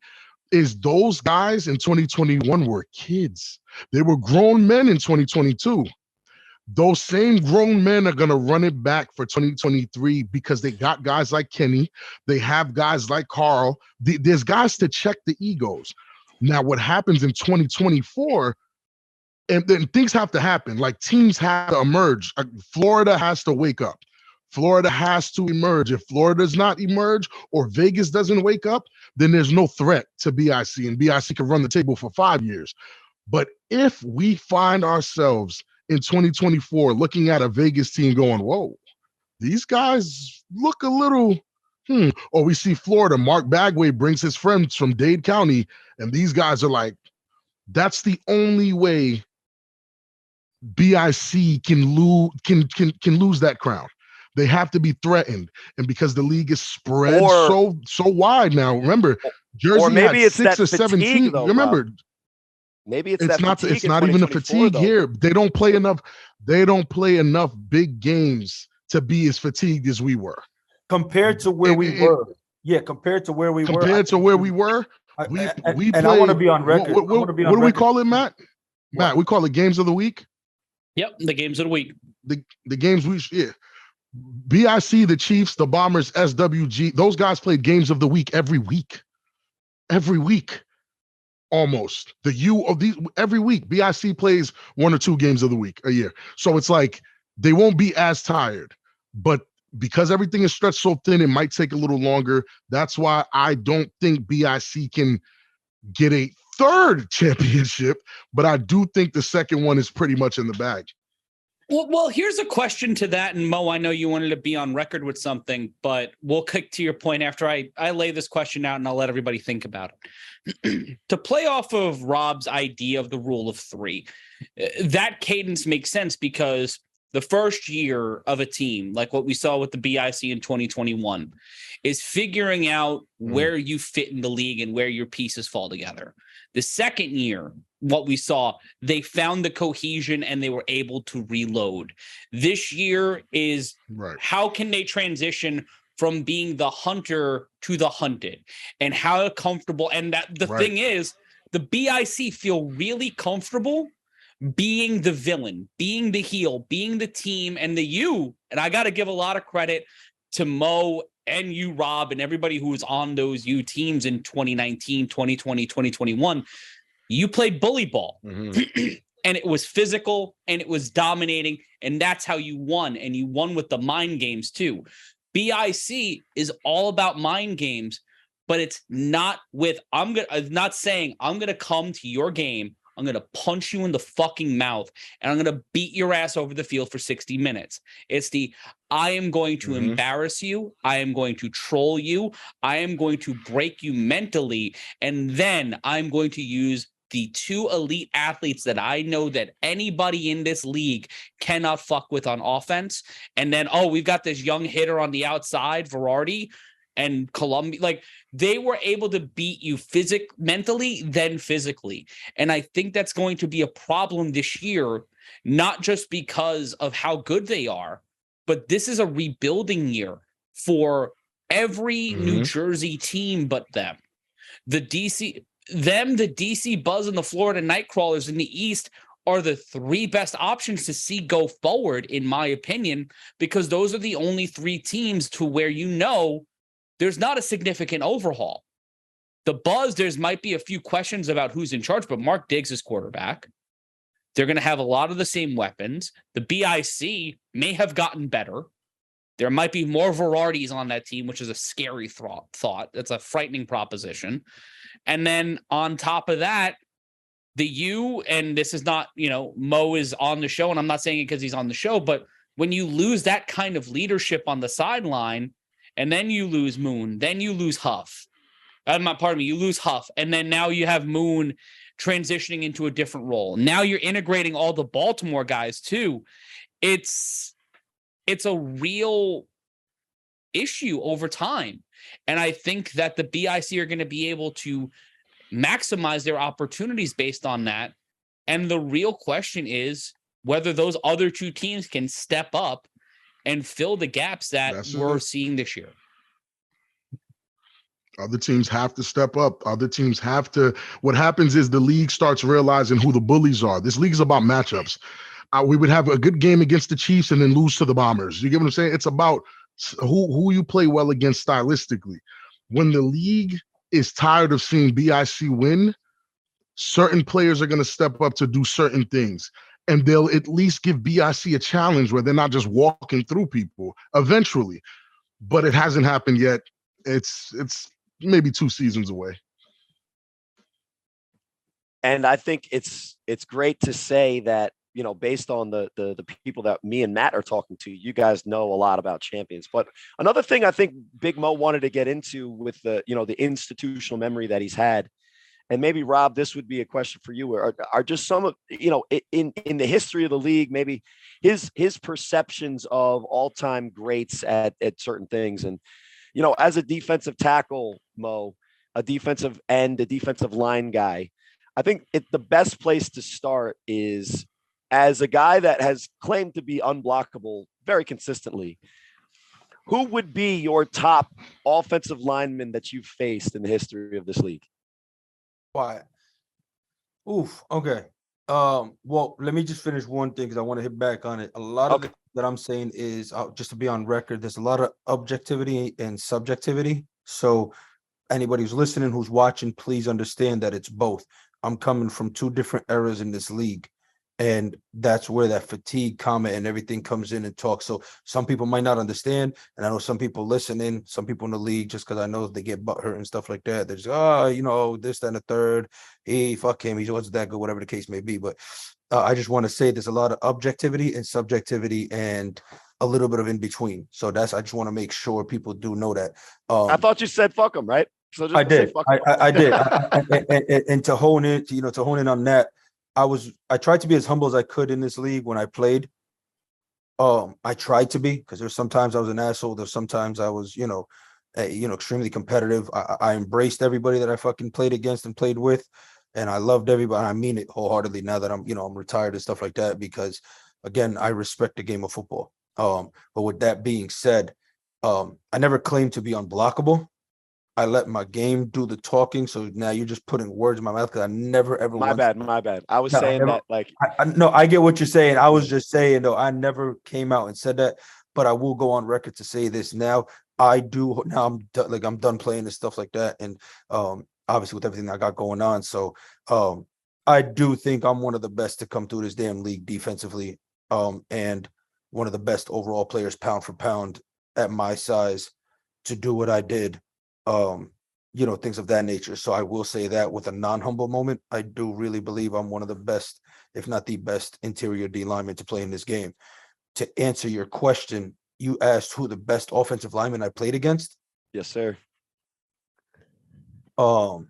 is those guys in 2021 were kids. They were grown men in 2022. Those same grown men are going to run it back for 2023 because they got guys like Kenny. They have guys like Carl. There's guys to check the egos. Now, what happens in 2024, and then things have to happen. Like teams have to emerge. Florida has to wake up. Florida has to emerge. If Florida does not emerge or Vegas doesn't wake up, then there's no threat to BIC, and BIC can run the table for 5 years. But if we find ourselves in 2024 looking at a Vegas team going, whoa, these guys look a little, or we see Florida, Mark Bagway brings his friends from Dade County, and these guys are like, that's the only way BIC can lose that crown. They have to be threatened, and because the league is spread so wide now. Remember, Jersey or maybe had 6 or 7 teams. Remember, Rob. Maybe it's not even a fatigue though. Here. They don't play enough. They don't play enough big games to be as fatigued as we were compared to where we were. Yeah, compared to where we were. Compared to where we were, we play. I want to be on record. What do we call it, Matt? Matt, we call it games of the week. Yep, the games of the week. The games BIC, the Chiefs, the Bombers, SWG, those guys played games of the week every week. Every week, almost. The U of these every week. BIC plays 1 or 2 games of the week a year. So it's like they won't be as tired. But because everything is stretched so thin, it might take a little longer. That's why I don't think BIC can get a 3rd championship, but I do think the second one is pretty much in the bag. Well, here's a question to that. And Mo, I know you wanted to be on record with something, but we'll kick to your point after I lay this question out and I'll let everybody think about it. To play off of Rob's idea of the rule of 3, that cadence makes sense because the first year of a team, like what we saw with the BIC in 2021, is figuring out where you fit in the league and where your pieces fall together. The second year, what we saw, they found the cohesion and they were able to reload. This year is how can they transition from being the hunter to the hunted, and how comfortable. And that the thing is, the BIC feel really comfortable being the villain, being the heel, being the team, and the U. And I got to give a lot of credit to Mo and you, Rob, and everybody who was on those U teams in 2019, 2020, 2021. You played bully ball, and it was physical and it was dominating, and that's how you won. And you won with the mind games too. BIC is all about mind games, but it's not with, I'm not saying I'm going to come to your game, I'm going to punch you in the fucking mouth, and I'm going to beat your ass over the field for 60 minutes. It's I am going to embarrass you. I am going to troll you. I am going to break you mentally. And then I'm going to use the 2 elite athletes that I know that anybody in this league cannot fuck with on offense. And then, we've got this young hitter on the outside, Verardi and Columbia. Like, they were able to beat you mentally, then physically. And I think that's going to be a problem this year, not just because of how good they are, but this is a rebuilding year for every New Jersey team but them. The DC Buzz and the Florida Nightcrawlers in the East are the three best options to see go forward, in my opinion, because those are the only three teams to where there's not a significant overhaul. The buzz, might be a few questions about who's in charge, but Mark Diggs is quarterback. They're going to have a lot of the same weapons. The BIC may have gotten better. There might be more varieties on that team, which is a scary thought. That's a frightening proposition. And then on top of that, and this is not, Mo is on the show, and I'm not saying it because he's on the show, but when you lose that kind of leadership on the sideline, and then you lose Moon, then you lose Huff. You lose Huff, and then now you have Moon transitioning into a different role. Now you're integrating all the Baltimore guys too. It's a real issue over time. And I think that the BIC are going to be able to maximize their opportunities based on that. And the real question is whether those other two teams can step up and fill the gaps that we're seeing this year. Other teams have to step up. Other teams have to. What happens is the league starts realizing who the bullies are. This league is about matchups. We would have a good game against the Chiefs and then lose to the Bombers. You get what I'm saying? It's about who you play well against stylistically. When the league is tired of seeing BIC win, certain players are going to step up to do certain things. And they'll at least give BIC a challenge where they're not just walking through people eventually. But it hasn't happened yet. It's maybe 2 seasons away. And I think it's great to say that, based on the people that me and Matt are talking to, you guys know a lot about champions. But another thing I think Big Mo wanted to get into with the institutional memory that he's had, and maybe Rob, this would be a question for you, are just some of, in the history of the league, maybe his perceptions of all-time greats at certain things. And, as a defensive tackle, Mo, a defensive end, a defensive line guy, I think the best place to start is as a guy that has claimed to be unblockable very consistently. Who would be your top offensive lineman that you've faced in the history of this league? Why? Oof. Okay. Well, let me just finish one thing because I want to hit back on it. A lot of that I'm saying is, just to be on record, there's a lot of objectivity and subjectivity. So anybody who's listening, who's watching, please understand that it's both. I'm coming from 2 different eras in this league. And that's where that fatigue comment and everything comes in and talks. So some people might not understand. And I know some people listening, some people in the league, just because I know they get butthurt and stuff like that. They're just, this, that, and the third. Hey, fuck him. He wasn't that good, whatever the case may be. But I just want to say there's a lot of objectivity and subjectivity and a little bit of in between. So I just want to make sure people do know that. I thought you said fuck him, right? So I did. I did. And to hone in, to hone in on that, I tried to be as humble as I could in this league when I played. I tried to be, because there's sometimes I was an asshole. There's sometimes I was, extremely competitive. I embraced everybody that I fucking played against and played with, and I loved everybody. I mean it wholeheartedly now that I'm retired and stuff like that, because again, I respect the game of football. But with that being said, I never claimed to be unblockable. I let my game do the talking. So now you're just putting words in my mouth because I never ever. My bad. I was saying that like. No, I get what you're saying. I was just saying though, I never came out and said that, but I will go on record to say this now. I do now. I'm done playing and stuff like that, and obviously with everything I got going on. So I do think I'm one of the best to come through this damn league defensively, and one of the best overall players pound for pound at my size to do what I did. Things of that nature. So I will say that with a non-humble moment, I do really believe I'm one of the best, if not the best, interior D lineman to play in this game. To answer your question, you asked who the best offensive lineman I played against? Yes, sir. Man,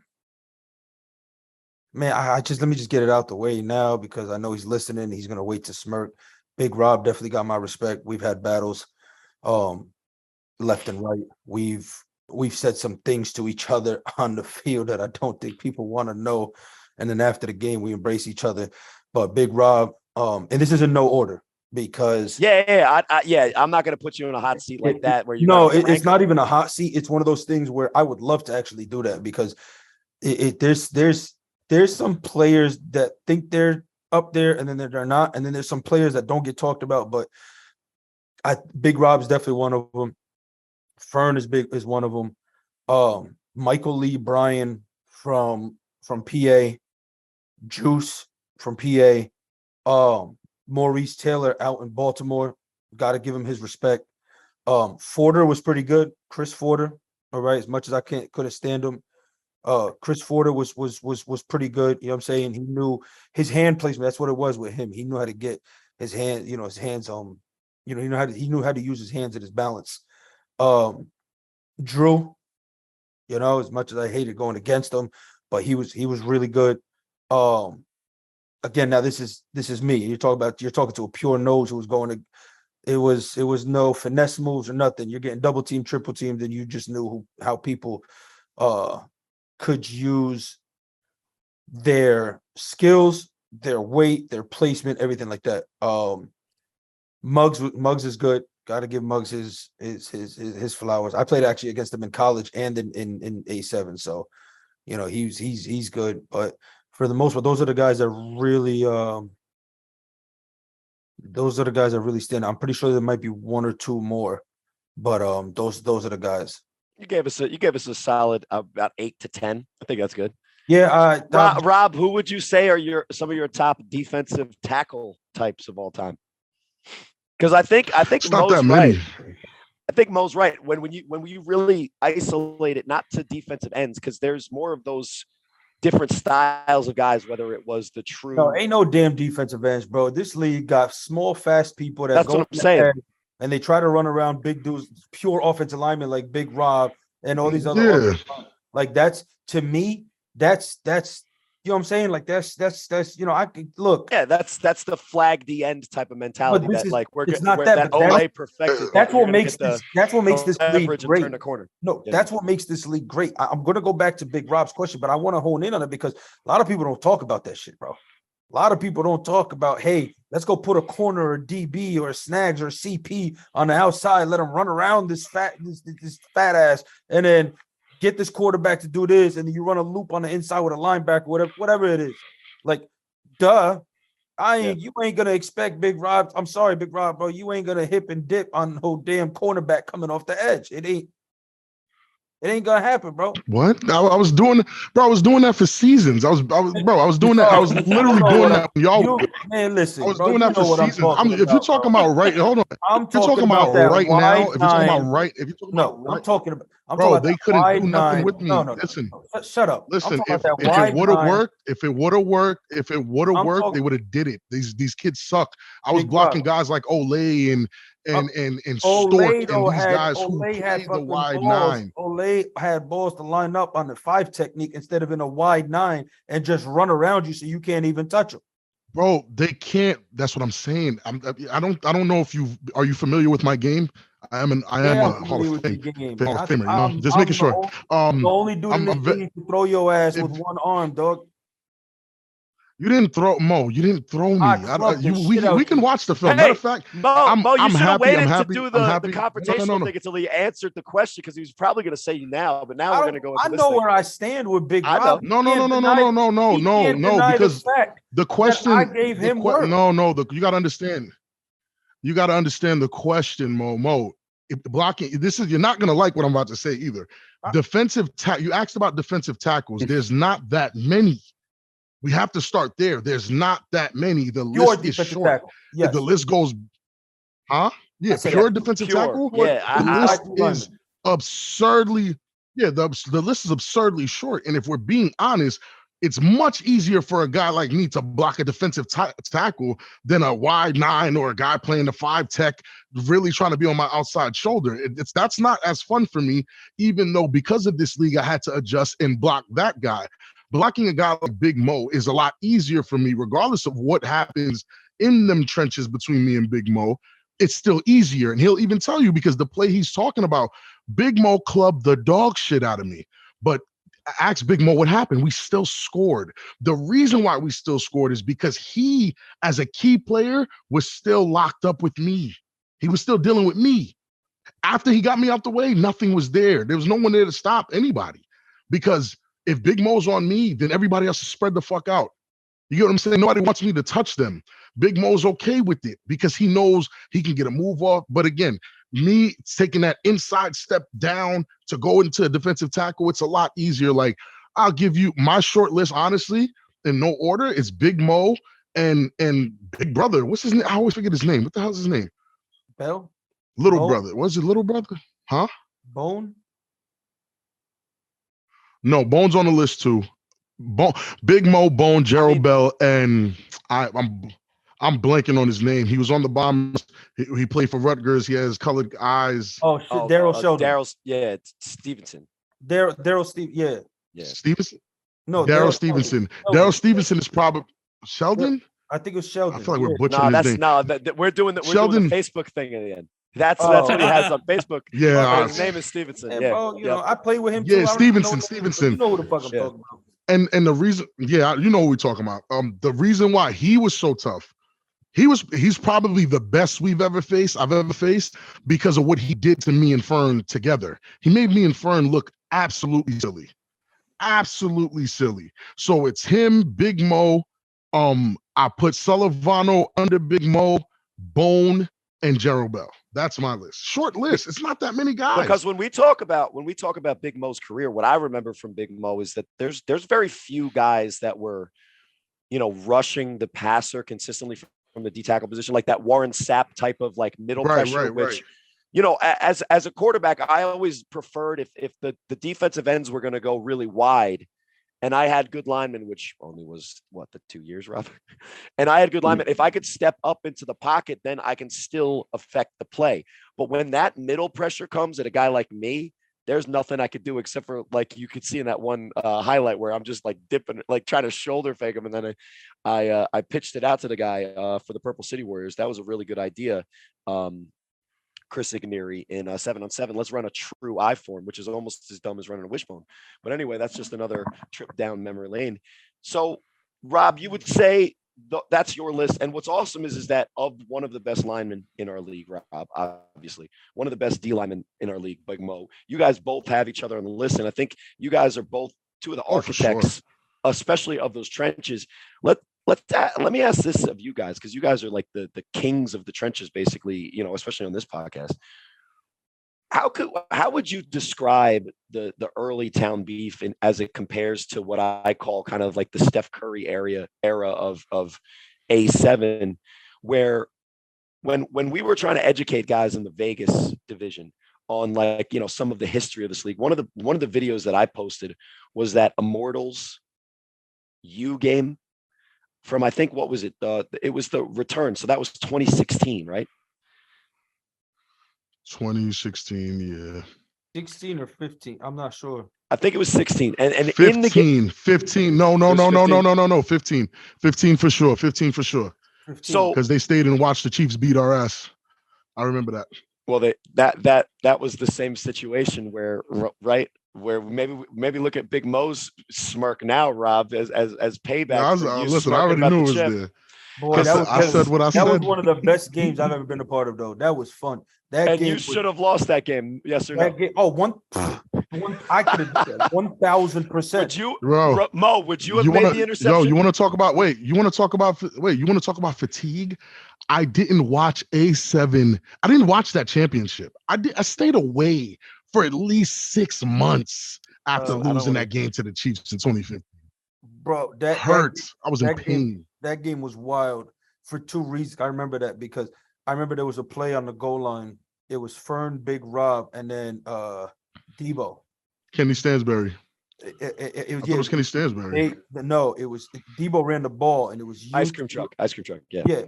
let me just get it out the way now because I know he's listening. He's gonna wait to smirk. Big Rob definitely got my respect. We've had battles, left and right. We've said some things to each other on the field that I don't think people want to know. And then after the game, we embrace each other. But Big Rob, and this is in no order because I'm not going to put you in a hot seat like that. Where it's not even a hot seat. It's one of those things where I would love to actually do that because there's some players that think they're up there, and then they're not. And then there's some players that don't get talked about, but Big Rob's definitely one of them. Fern is one of them. Michael Lee Bryan from PA, Juice from PA, Maurice Taylor out in Baltimore. Got to give him his respect. Forder was pretty good. Chris Forder, all right. As much as I couldn't stand him, Chris Forder was pretty good. You know what I'm saying? He knew his hand placement. That's what it was with him. He knew how to get his hand. His hands he knew how to use his hands and his balance. Drew, as much as I hated going against him, but he was really good. Again, now this is me. You're talking to a pure nose who was going to. It was no finesse moves or nothing. You're getting double team, triple teamed, and you just knew how people could use their skills, their weight, their placement, everything like that. Muggs is good. Got to give Muggs his flowers. I played actually against him in college and in A7, so he's good. But for the most part, those are the guys that really stand out. I'm pretty sure there might be one or two more, but those are the guys. You gave us a solid about 8 to 10. I think that's good. Yeah. Rob, who would you say are some of your top defensive tackle types of all time? Because I think it's not Mo's that many. right. I think Mo's right when you really isolate it, not to defensive ends, because there's more of those different styles of guys. Whether it was the true, no, ain't no damn defensive ends, bro. This league got small, fast people that's what I'm saying, and they try to run around big dudes, pure offensive linemen like Big Rob and all these other. Like that's to me, that's. You know what I'm saying? Like that's I could look. Yeah, that's the flag the end type of mentality it's not that Ole perfected. That's what makes this league great. Turn the corner. No, that's what makes this league great. I'm going to go back to Big Rob's question, but I want to hone in on it because a lot of people don't talk about that shit, bro. A lot of people don't talk about, hey, let's go put a corner or a DB or a snags or a CP on the outside, let him run around this fat ass, and then get this quarterback to do this, and then you run a loop on the inside with a linebacker, whatever it is. Like, duh. You ain't gonna expect Big Rob. I'm sorry, Big Rob, bro. You ain't gonna hip and dip on no damn cornerback coming off the edge. It ain't gonna happen, bro. What? I was doing that for seasons. I was doing that. I was literally doing that when y'all. Man, listen. I was doing that for seasons. If you're talking about right, hold on. If you're talking about right now, if you're talking about right, if you're talking about right, I'm talking about. Bro, they couldn't do nothing with me. No. Listen, shut up. Listen, if it would have worked, they would have did it. These kids suck. I was blocking guys like Ole and Stork and these guys who played the wide nine. Ole had balls to line up on the 5 technique instead of in a wide 9 and just run around you so you can't even touch them. Bro, they can't. That's what I'm saying. I don't know if are you familiar with my game? I am a Hall of Famer. Just making sure. The only dude in the league to throw your ass with one arm, dog. You didn't throw Mo. You didn't throw me. We can watch the film. Matter of fact, Mo, you should have waited to do the confrontational thing until he answered the question because he was probably going to say you now. But now we're going to go. I know where I stand with Big Rob. No. Because the question I gave him work. You got to understand. You got to understand the question, Mo. Blocking. You're not going to like what I'm about to say either. You asked about defensive tackles. There's not that many. We have to start there. There's not that many. The list is short. Yes. The list goes, huh? Yeah, pure defensive tackle. Yeah, the list is absurdly. Yeah, the list is absurdly short. And if we're being honest, it's much easier for a guy like me to block a defensive tackle than a wide 9 or a guy playing the 5 tech, really trying to be on my outside shoulder. That's not as fun for me, even though because of this league, I had to adjust and block that guy. Blocking a guy like Big Mo is a lot easier for me, regardless of what happens in them trenches between me and Big Mo. It's still easier. And he'll even tell you because the play he's talking about, Big Mo clubbed the dog shit out of me. But ask Big Mo what happened. We still scored. The reason why we still scored is because he, as a key player, was still locked up with me. He was still dealing with me. After he got me out the way, nothing was there. There was no one there to stop anybody because if Big Mo's on me, then everybody else is spread the fuck out. You get what I'm saying? Nobody wants me to touch them. Big Mo's okay with it because he knows he can get a move off. But again, me taking that inside step down to go into a defensive tackle, it's a lot easier. Like, I'll give you my short list, honestly, in no order. It's Big Mo and Big Brother. What's his name? I always forget his name. What the hell's his name? Bell? Little Brother. What's it, Little Brother? Huh? Bone? No, Bone's on the list too. Big Mo, Bone, Gerald Bell, and I'm blanking on his name. He was on the Bombers. He played for Rutgers. He has colored eyes. Oh shit, Daryl Sheldon. It's Stevenson. Daryl Steve, yeah. Stevenson? No, Daryl Stevenson. Daryl Stevenson is probably Sheldon. I think it was Sheldon. I feel like we're butchering his name. We're doing the Facebook thing at the end. That's what he has on Facebook. Yeah, his name is Stevenson. Yeah, bro, you know, I play with him too. Yeah, Stevenson. You know who the fuck I'm talking about. And the reason, you know what we're talking about. The reason why he was so tough, he's probably the best I've ever faced because of what he did to me and Fern together. He made me and Fern look absolutely silly. Absolutely silly. So it's him, Big Mo. I put Sullivano under Big Mo, Bone, and Gerald Bell. That's my list. Short list. It's not that many guys. Because when we talk about Big Mo's career, what I remember from Big Mo is that there's very few guys that were, you know, rushing the passer consistently from the D tackle position, like that Warren Sapp type of like middle pressure, which, you know, as a quarterback, I always preferred if the defensive ends were going to go really wide. And I had good linemen, which only was the 2 years, Rob. And I had good linemen. If I could step up into the pocket, then I can still affect the play. But when that middle pressure comes at a guy like me, there's nothing I could do except for, like, you could see in that one highlight where I'm just like dipping, like trying to shoulder fake him. And then I pitched it out to the guy for the Purple City Warriors. That was a really good idea. Chris Igneri in 7-on-7. Let's run a true I form, which is almost as dumb as running a wishbone. But anyway, that's just another trip down memory lane. So, Rob, you would say that's your list. And what's awesome is that of one of the best linemen in our league, Rob, obviously, one of the best D linemen in our league, Big Mo, you guys both have each other on the list. And I think you guys are both two of the architects, especially of those trenches. Let me ask this of you guys, because you guys are like the kings of the trenches, basically, you know, especially on this podcast. How would you describe the early town beef as it compares to what I call kind of like the Steph Curry era of A7, where when we were trying to educate guys in the Vegas division on, like, you know, some of the history of this league, one of the videos that I posted was that Immortals U game from, I think, what was it? It was the return. So that was 2016, right? 2016, yeah. 16 or 15. I'm not sure. I think it was 16. And 15, in the game, 15. No. 15. 15 for sure. 15 for sure. 15. So because they stayed and watched the Chiefs beat our ass. I remember that. Well, that was the same situation where, right? Where maybe look at Big Mo's smirk now, Rob, as payback. No, listen, I already knew it was there. Boy, I said what I said. That was one of the best games I've ever been a part of, though. That was fun. And you should have lost that game, yes or no? I could have done that 1,000%. Would you, Mo? Would you have made the interception? You want to talk about fatigue? I didn't watch A7. I didn't watch that championship. I stayed away for at least 6 months after losing that game to the Chiefs in 2015. Bro, that hurts. I was in pain. That game was wild for two reasons. I remember that because I remember there was a play on the goal line. It was Fern, Big Rob, and then Debo. Kenny Stansbury. It was Kenny Stansbury. It was Debo ran the ball, and it was ice cream truck. Yeah. Yeah.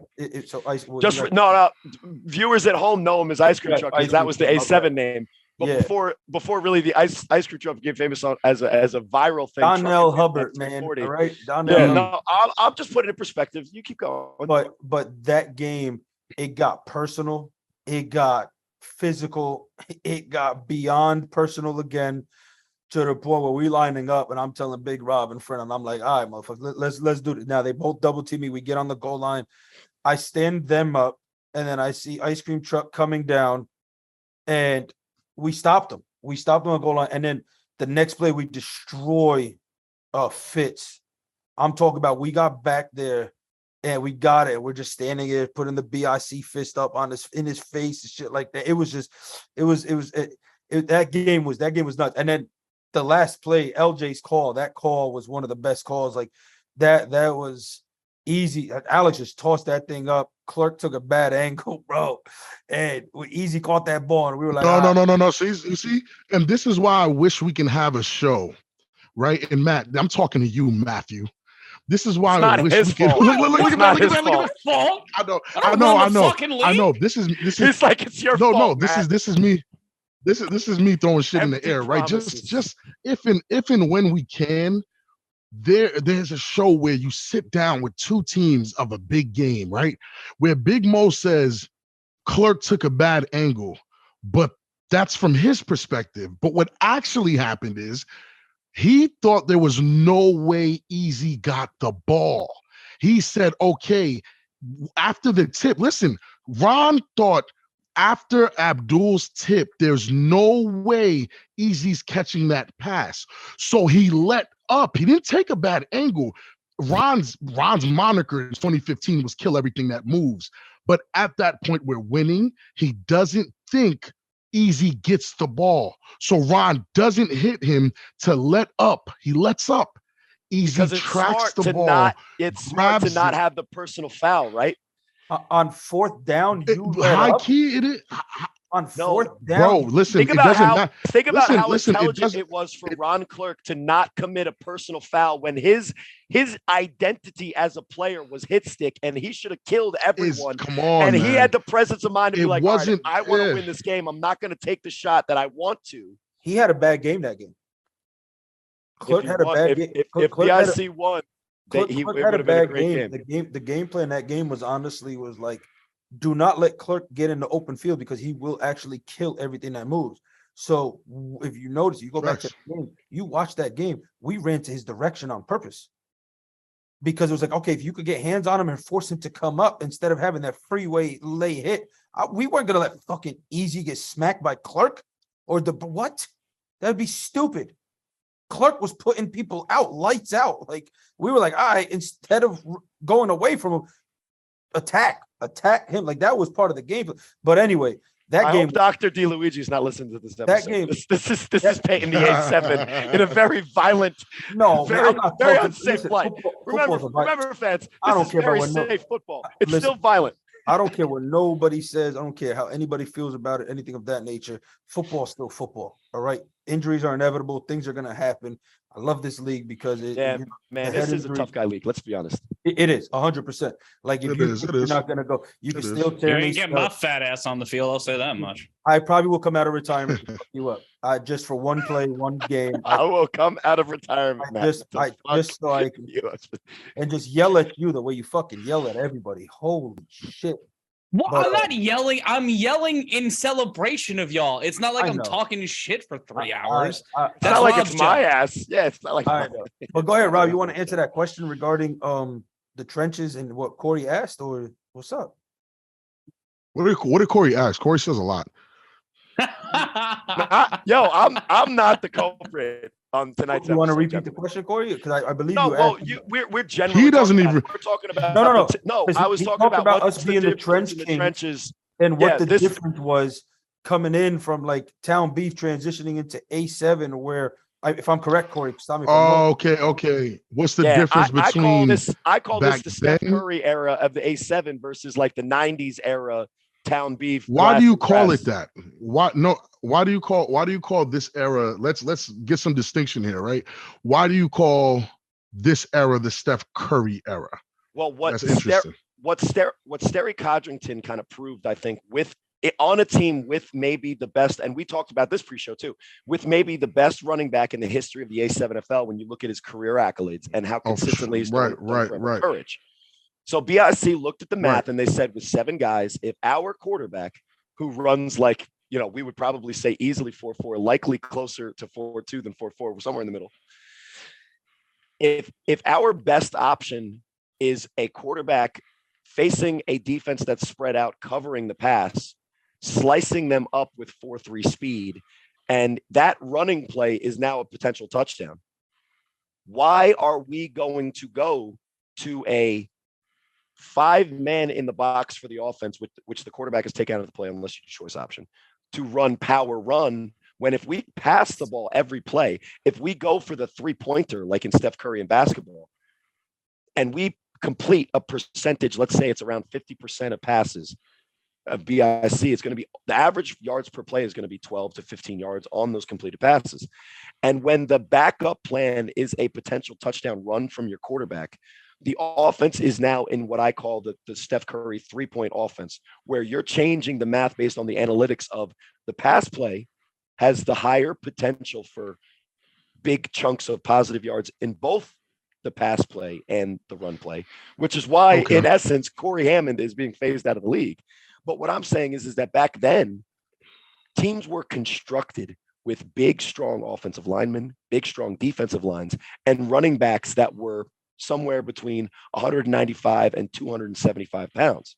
Viewers at home know him as Ice Cream Truck because that was the A7 name. But before really the ice cream truck became famous as a viral thing. Donnell Hubbard, man. All right. I'll just put it in perspective. You keep going. But that game, it got personal, it got physical, it got beyond personal again, to the point where we lining up and I'm telling Big Rob in front, and I'm like, all right, motherfucker, let's do it. Now they both double team me. We get on the goal line. I stand them up, and then I see ice cream truck coming down, and we stopped them. We stopped them on the goal line. And then the next play, we destroy Fitz I'm talking about we got back there and we got it. We're just standing there putting the BIC fist up in his face and shit like that. That game was nuts. And then the last play, LJ's call, that call was one of the best calls. Like that was easy. Alex just tossed that thing up. Clark took a bad angle, bro. And Easy caught that ball. And we were like, no. See, and this is why I wish we can have a show, right? And Matt, I'm talking to you, Matthew. This is why I wish we could. Look at that. I know. This is. It's like it's your fault. No. This is me. This is me throwing shit in the air, right? Just if and when we can. There's a show where you sit down with two teams of a big game, right? Where Big Mo says Clark took a bad angle, but that's from his perspective. But what actually happened is he thought there was no way Easy got the ball. He said, okay, after the tip, listen, Ron thought after Abdul's tip, there's no way Easy's catching that pass. So he let up. He didn't take a bad angle. Ron's moniker in 2015 was kill everything that moves. But at that point, we're winning. He doesn't think Easy gets the ball. So Ron doesn't hit him to let up. He lets up. Easy tracks the ball. It's smart to not have the personal foul, right? On fourth down, high key it is. On fourth down, bro, listen. Think about how intelligent it was for Ron Clark to not commit a personal foul when his identity as a player was hit stick, and he should have killed everyone. Man. He had the presence of mind to be like, all right, I want to win this game. I'm not going to take the shot that I want to. He had a bad game that game. Clark had a bad game. If BIC won, he would have been a great game. The game plan in that game was like, do not let Clark get in the open field because he will actually kill everything that moves. So if you notice, you go back to the game, you watch that game, we ran to his direction on purpose. Because it was like, okay, if you could get hands on him and force him to come up instead of having that freeway lay hit, we weren't going to let fucking Easy get smacked by Clark or what? That'd be stupid. Clark was putting people out, lights out. Like, we were like, all right, instead of going away from him, attack him. Like, that was part of the game. But anyway, I hope Dr. DeLuigi's not listening to this episode. That game, this is Peyton the A7 in a very violent, very unsafe light. Remember, fans, this is very safe football. It's still violent. I don't care what nobody says. I don't care how anybody feels about it, anything of that nature. Football's still football. All right. Injuries are inevitable. Things are going to happen. I love this league because this is a tough guy league. Let's be honest. It is 100%. Like, if you're not going to go, you can still tear me. You get my fat ass on the field. I'll say that much. I probably will come out of retirement and fuck you up. Just for one play, one game. I will come out of retirement. Just so I can and just yell at you the way you fucking yell at everybody. Holy shit. Well, I'm not yelling. I'm yelling in celebration of y'all. It's not like I'm talking shit for 3 hours. It's not like it's my ass. Yeah, it's not like. But go ahead, Rob. You want to answer that question regarding the trenches and what Cory asked, or what's up? What did Cory ask? Cory says a lot. I'm not the culprit on tonight's episode. You want to repeat the question, Cory? Because I believe we're generally. He doesn't even. We're talking about no. I was talking about us being the trenches and what the difference was coming in from like Town Beef transitioning into A7, where if I'm correct, Cory, stop me. Okay. What's the difference between? I call this the Steph Curry era of the A7 versus like the '90s era Town Beef. Why do you call it that? Why do you call this era? Let's get some distinction here, right? Why do you call this era the Steph Curry era? Well, what Sterry Codrington kind of proved, I think, with it on a team with maybe the best, and we talked about this pre-show too, with maybe the best running back in the history of the A7FL when you look at his career accolades and how consistently he's done courage. So BIC looked at the math and they said, with 7 guys, if our quarterback, who runs like, we would probably say easily 4.4, likely closer to 4.2 than 4.4, somewhere in the middle. If our best option is a quarterback facing a defense that's spread out, covering the pass, slicing them up with 4.3 speed, and that running play is now a potential touchdown. Why are we going to go to a 5-man in the box for the offense, which the quarterback is taken out of the play unless you choice option, to run power run, when if we pass the ball every play, if we go for the 3-pointer like in Steph Curry in basketball, and we complete a percentage, let's say it's around 50% of passes of BIC, it's going to be the average yards per play is going to be 12 to 15 yards on those completed passes. And when the backup plan is a potential touchdown run from your quarterback, the offense is now in what I call the Steph Curry 3-point offense, where you're changing the math based on the analytics of the pass play has the higher potential for big chunks of positive yards in both the pass play and the run play, which is why, in essence, Corey Hammond is being phased out of the league. But what I'm saying is that back then, teams were constructed with big, strong offensive linemen, big, strong defensive lines, and running backs that were somewhere between 195 and 275 pounds.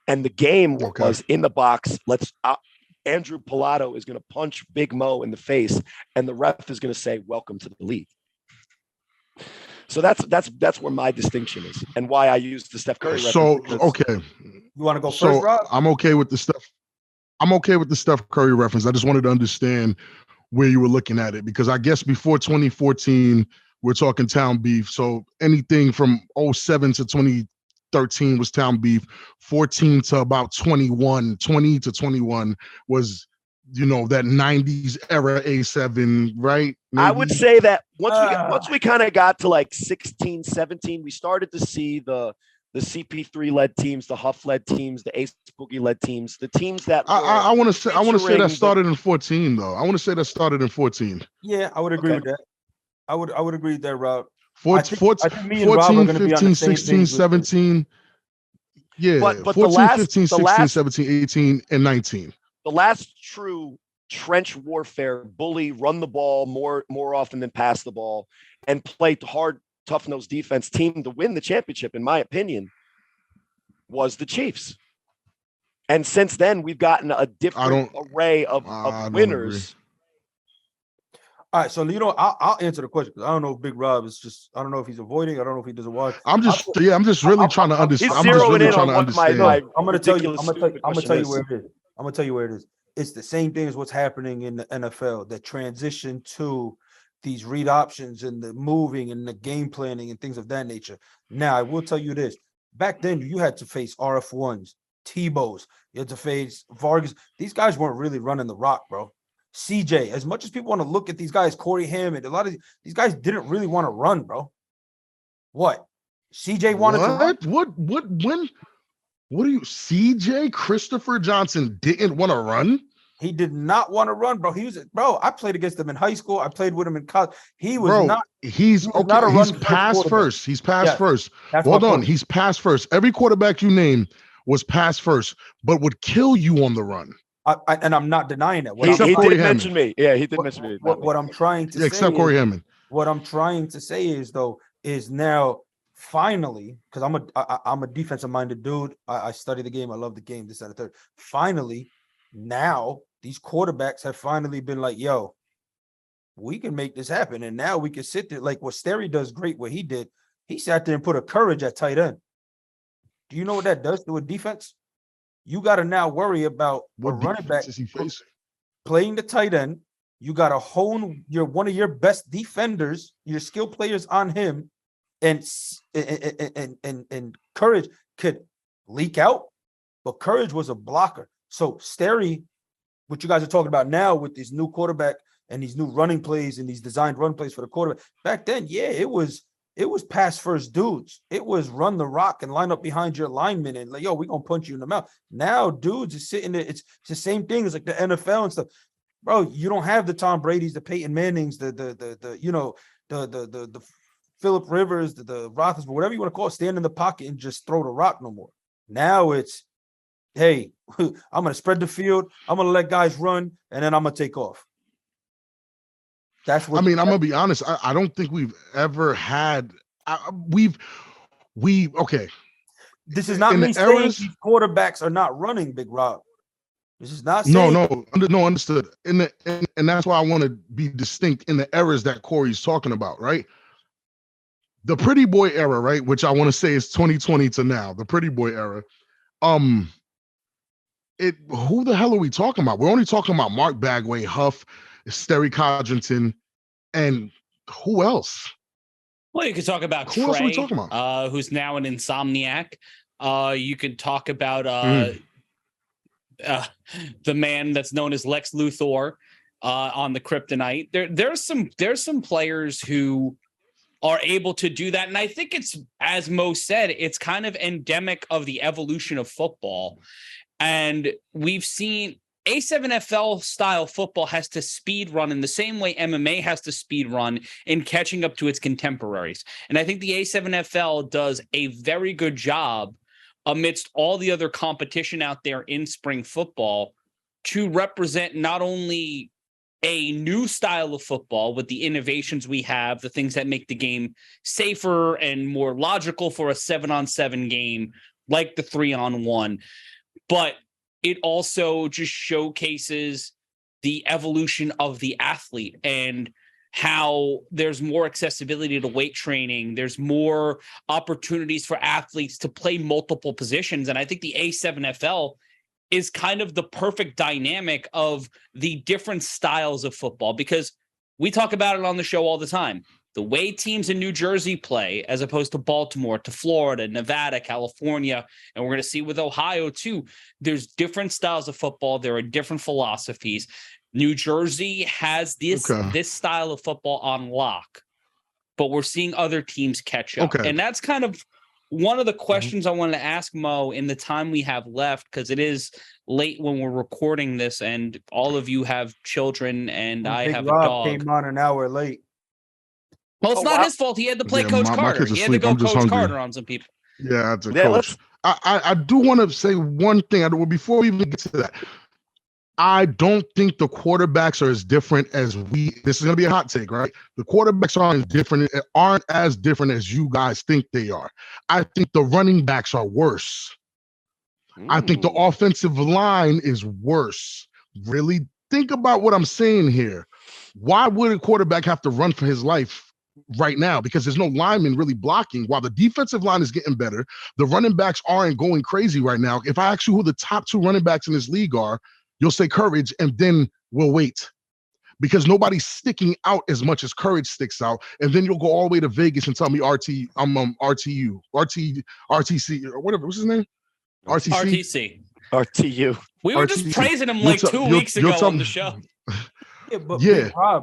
And the game was in the box. Andrew Pilato is going to punch Big Mo in the face, and the ref is going to say, "Welcome to the league." So that's where my distinction is, and why I use the Steph Curry reference. So you want to go first, Rob? I'm okay with the stuff. I'm okay with the Steph Curry reference. I just wanted to understand where you were looking at it, because I guess before 2014, we're talking town beef. So anything from 07 to 2013 was town beef. 14 to about 20 to 21 was, that 90s era A7, right? Maybe? I would say that once we kind of got to like 16, 17, we started to see the CP3-led teams, the Huff-led teams, the Ace Boogie-led teams, the teams that I want to say that started in 14, though. I want to say that started in 14. Yeah, I would agree with that. I would agree with that, Rob. 14, 15, 16, 17. Yeah, but 14, 15, 16, 17, 18, and 19. The last true trench warfare, bully, run the ball more often than pass the ball, and play hard, tough-nosed defense team to win the championship, in my opinion, was the Chiefs. And since then, we've gotten a different array of winners. All right, so I'll answer the question, because I don't know if Big Rob is just, I don't know if he's avoiding, I don't know if he doesn't watch. I'm just really trying to understand. I'm gonna tell you where it is. I'm gonna tell you where it is. It's the same thing as what's happening in the NFL, the transition to these read options and the moving and the game planning and things of that nature. Now, I will tell you this. Back then, you had to face RF1s, Tebows. You had to face Vargas. These guys weren't really running the rock, bro. CJ, as much as people want to look at these guys, Corey Hammond, a lot of these guys didn't really want to run, bro. What? CJ wanted to run? What are you? CJ Christopher Johnson didn't want to run? He did not want to run, bro. I played against him in high school. I played with him in college. He's pass first. He's pass first. Hold on. He's pass first. Every quarterback you name was pass first, but would kill you on the run. And I'm not denying that. He did mention me. Yeah, he did mention me. What I'm trying to say, except Corey Hammond. What I'm trying to say is now finally, because I'm a defensive minded dude. I study the game. I love the game. This, that, and the third. Finally, now these quarterbacks have finally been like, yo, we can make this happen. And now we can sit there like what Sterry does great. What he did, he sat there and put a courage at tight end. Do you know what that does to a defense? You got to now worry about what running back is he facing? Playing the tight end. You got to hone one of your best defenders, your skill players on him, and Courage could leak out, but Courage was a blocker. So Sterry, what you guys are talking about now with this new quarterback and these new running plays and these designed run plays for the quarterback, back then, yeah, it was pass first dudes. It was run the rock and line up behind your lineman and like, yo, we're gonna punch you in the mouth. Now dudes is sitting there. It's the same thing as like the NFL and stuff. Bro, you don't have the Tom Brady's, the Peyton Mannings, the Phillip Rivers, the Roethlisberger, whatever you want to call it, stand in the pocket and just throw the rock no more. Now it's, hey, I'm gonna spread the field, I'm gonna let guys run, and then I'm gonna take off. That's what I'm gonna be honest. I don't think we've ever had. Okay. This is not me saying these quarterbacks are not running, Big Rob. This is not saying no, understood. And that's why I want to be distinct in the eras that Corey's talking about, right? The pretty boy era, right? Which I want to say is 2020 to now, the pretty boy era. Who the hell are we talking about? We're only talking about Mark Bagway, Huff, Sterry Codrington, and who else? Well, you could talk about who Trey, else are we talking about? Who's now an insomniac. You could talk about the man that's known as Lex Luthor on the Kryptonite. There's some players who are able to do that, and I think it's, as Mo said, it's kind of endemic of the evolution of football. And we've seen A7FL style football has to speed run in the same way MMA has to speed run in catching up to its contemporaries. And I think the A7FL does a very good job amidst all the other competition out there in spring football to represent not only a new style of football with the innovations we have, the things that make the game safer and more logical for a 7-on-7 game, like the 3-on-1, but it also just showcases the evolution of the athlete and how there's more accessibility to weight training. There's more opportunities for athletes to play multiple positions. And I think the A7FL is kind of the perfect dynamic of the different styles of football, because we talk about it on the show all the time. The way teams in New Jersey play, as opposed to Baltimore, to Florida, Nevada, California, and we're going to see with Ohio too, there's different styles of football. There are different philosophies. New Jersey has this style of football on lock, but we're seeing other teams catch up. And that's kind of one of the questions I wanted to ask Mo in the time we have left, because it is late when we're recording this, and all of you have children, and I have Rob a dog. Came on an hour late. Well, it's not his fault. He had to play Coach Carter. He had to go Coach Carter on some people. Yeah, that's a coach. I do want to say one thing. Before we even get to that, I don't think the quarterbacks are as different as this is going to be a hot take, right? The quarterbacks aren't as different as you guys think they are. I think the running backs are worse. I think the offensive line is worse. Really think about what I'm saying here. Why would a quarterback have to run for his life right now? Because there's no lineman really blocking. While the defensive line is getting better, the running backs aren't going crazy right now. If I ask you who the top 2 running backs in this league are, you'll say Courage, and then we'll wait. Because nobody's sticking out as much as Courage sticks out. And then you'll go all the way to Vegas and tell me RTC, or whatever. What's his name? RTU. We were just praising him like 2 weeks ago on the show.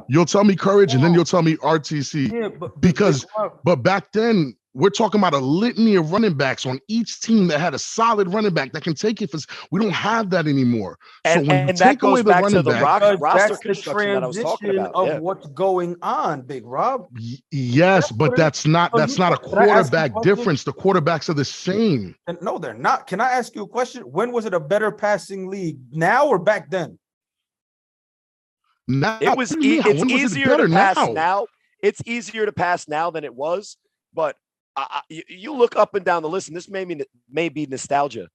You'll tell me Courage, and then you'll tell me RTC. Yeah, but back then we're talking about a litany of running backs on each team that had a solid running back that can take it. We don't have that anymore. So when you take away the running back, roster construction that I was talking about of what's going on, Big Rob. Yes, but that's not a quarterback difference. The quarterbacks are the same. No, they're not. Can I ask you a question? When was it a better passing league, now or back then? Now, it's easier to pass now. It's easier to pass now than it was, but you look up and down the list, and this may be nostalgia,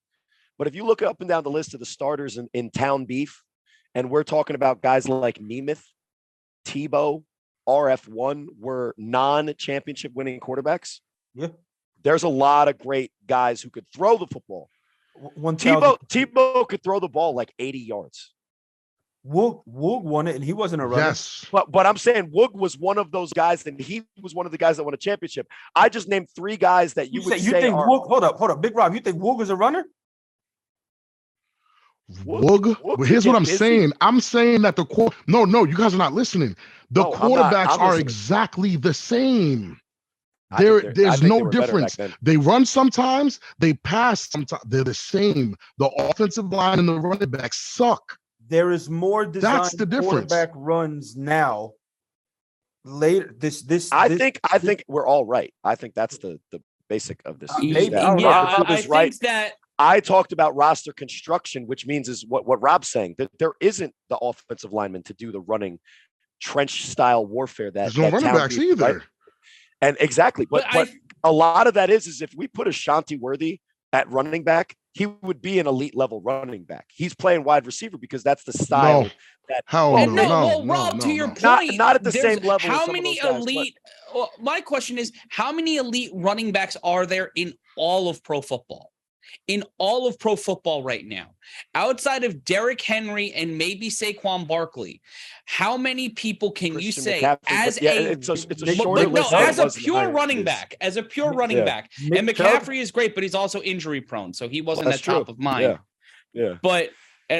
but if you look up and down the list of the starters in Town Beef, and we're talking about guys like Nemeth, Tebow, RF1 were non-championship winning quarterbacks. Yeah, there's a lot of great guys who could throw the football. Tebow could throw the ball like 80 yards. Woog won it, and he wasn't a runner. Yes, but I'm saying Woog was one of those guys, and he was one of the guys that won a championship. I just named 3 guys that you would say. You think Woog? Hold up, Big Rob. You think Woog is a runner? Woog. Well, here's what I'm saying. I'm saying that no, you guys are not listening. The quarterbacks are exactly the same. There's no difference. They run sometimes, they pass sometimes. They're the same. The offensive line and the running backs suck. There is more designed quarterback runs now. Later, I think we're all right. I think that's the basic of this. I talked about roster construction, which means is what Rob's saying, that there isn't the offensive lineman to do the running trench style warfare. There's no running backs either. Right? And exactly, but a lot of that is if we put Ashanti Worthy at running back, he would be an elite level running back. He's playing wide receiver because that's the style. No. That Rob, to your point, not at the same level. How many elite? Well, my question is, how many elite running backs are there in all of pro football? In all of pro football right now, outside of Derrick Henry and maybe Saquon Barkley, how many people can Christian you say McCaffrey, it's a shorter list. As a pure running back, and McCaffrey is great, but he's also injury prone, so he wasn't at top of mind. Yeah. But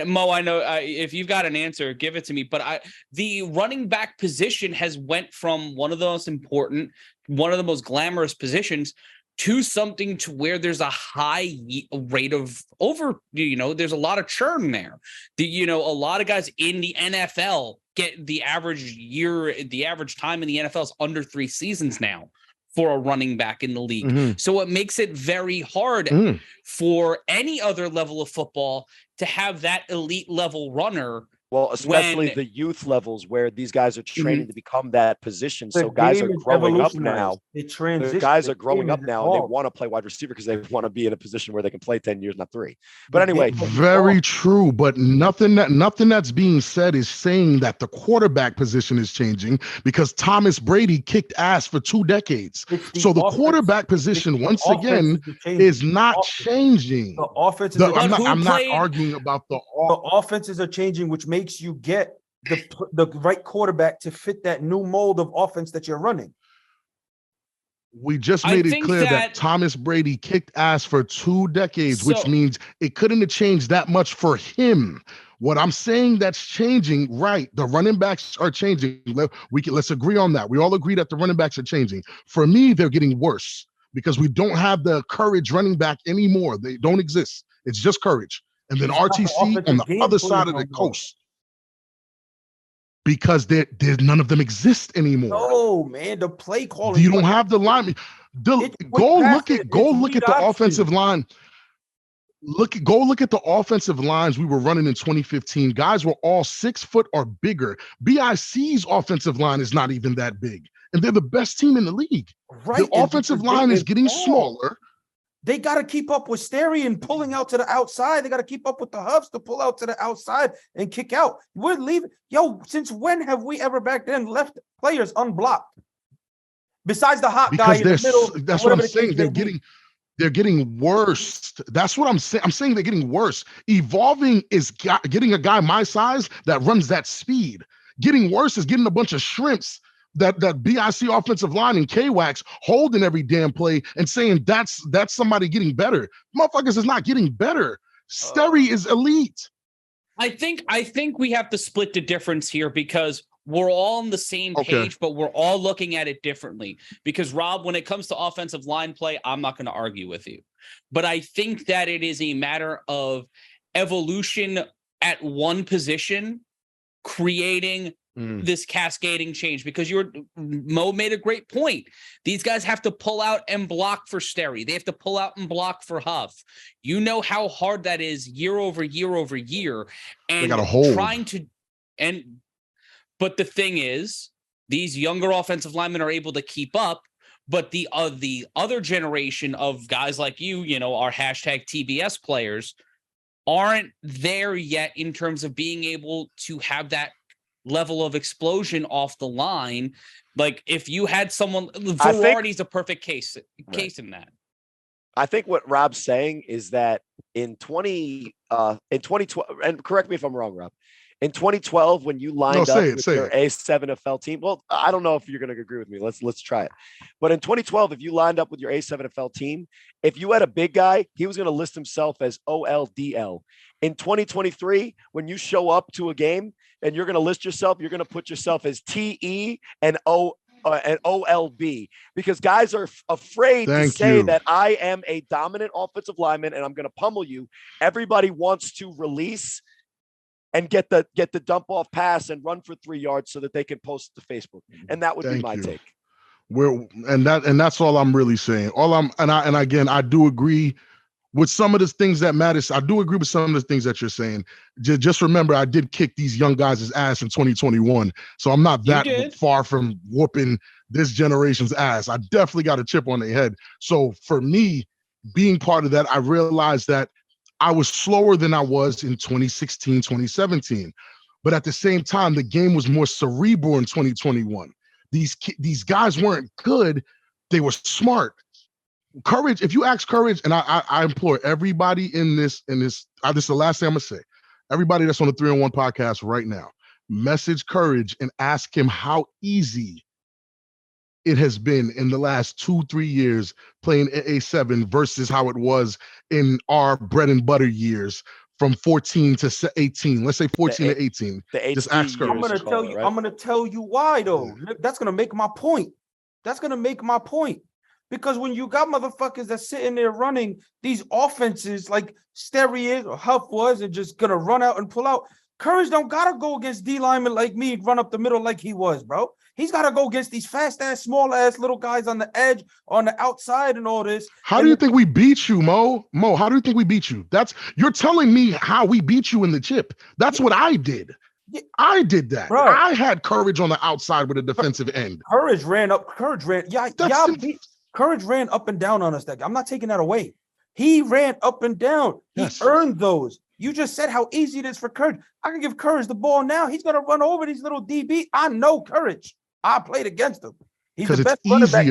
Mo, I know if you've got an answer, give it to me. But the running back position has went from one of the most important, one of the most glamorous positions to something to where there's a high rate of there's a lot of churn there. A lot of guys in the NFL get the average time in the NFL is under 3 seasons now for a running back in the league. Mm-hmm. So it makes it very hard for any other level of football to have that elite level runner. Well, especially the youth levels where these guys are training to become that position. So guys are growing up now. The guys are growing up now and they want to play wide receiver because they want to be in a position where they can play 10 years, not 3. But anyway. Very true. But nothing that's being said is saying that the quarterback position is changing because Thomas Brady kicked ass for 2 decades. So the quarterback position, once again, is not changing. The offenses I'm not arguing about the offenses are changing, which makes you get the right quarterback to fit that new mold of offense that you're running. We just made it clear that Thomas Brady kicked ass for 2 decades, which means it couldn't have changed that much for him. What I'm saying that's changing, right? The running backs are changing. Let's agree on that. We all agree that the running backs are changing. For me, they're getting worse because we don't have the courage running back anymore. They don't exist. It's just courage. And then RTC on the other side of the coast. Because none of them exist anymore. Oh man, the play calling. You don't have the line. Go look at the offensive line. Go look at the offensive lines we were running in 2015. Guys were all 6 foot or bigger. BIC's offensive line is not even that big, and they're the best team in the league. Right. The offensive line is getting smaller. They got to keep up with Sterry and pulling out to the outside. They got to keep up with the Huffs to pull out to the outside and kick out. We're leaving. Since when have we ever back then left players unblocked? Besides the hot guy in the middle. That's what I'm saying. They're getting worse. That's what I'm saying. I'm saying they're getting worse. Evolving is getting a guy my size that runs that speed. Getting worse is getting a bunch of shrimps that BIC offensive line and K-Wax holding every damn play and saying that's somebody getting better. Motherfuckers is not getting better. Sterry is elite. I think we have to split the difference here because we're all on the same page, but we're all looking at it differently. Because Rob, when it comes to offensive line play, I'm not going to argue with you. But I think that it is a matter of evolution at one position, creating this cascading change, because Mo made a great point. These guys have to pull out and block for Sterry. They have to pull out and block for Huff. You know how hard that is year over year over year. And they got a hold. But the thing is, these younger offensive linemen are able to keep up. But the other generation of guys like our hashtag TBS players aren't there yet in terms of being able to have that level of explosion off the line. Like if you had someone, Varardi's a perfect case in that. I think what Rob's saying is that in 2012, and correct me if I'm wrong, Rob, in 2012, when you lined up with your A7FL team, well, I don't know if you're going to agree with me. Let's try it. But in 2012, if you lined up with your A7FL team, if you had a big guy, he was going to list himself as OLDL. In 2023, when you show up to a game and you're going to list yourself, you're going to put yourself as TE and OLB, because guys are afraid to say that I am a dominant offensive lineman and I'm going to pummel you. Everybody wants to release and get the dump off pass and run for 3 yards so that they can post to Facebook. And that would be my take. That's all I'm really saying. I do agree with some of the things that matters. I do agree with some of the things that you're saying. Just remember, I did kick these young guys' ass in 2021. So I'm not that far from whooping this generation's ass. I definitely got a chip on their head. So for me, being part of that, I realized that I was slower than I was in 2016, 2017. But at the same time, the game was more cerebral in 2021. These guys weren't good. They were smart. Courage, if you ask Courage, and I implore everybody in this is the last thing I'm gonna say. Everybody that's on the 3-on-1 podcast right now, message Courage and ask him how easy it has been in the last 2-3 years playing A7 versus how it was in our bread and butter years from 14 to 18. Let's say 14 to 18. Just ask Courage. I'm gonna tell you why though. That's gonna make my point. Because when you got motherfuckers that's sitting there running these offenses like Sterry is or Huff was and just gonna run out and pull out, Courage don't gotta go against D linemen like me, run up the middle like he was, bro. He's gotta go against these fast ass, small ass little guys on the edge, on the outside, and all this. How do you think we beat you, Mo? Mo, how do you think we beat you? You're telling me how we beat you in the chip. That's what I did. I did that. Bro. I had Courage on the outside with a defensive end. Courage ran. Courage ran up and down on us. I'm not taking that away. He ran up and down. Yes. He earned those. You just said how easy it is for Courage. I can give Courage the ball now. He's going to run over these little DB. I know Courage. I played against him. He's the best running back.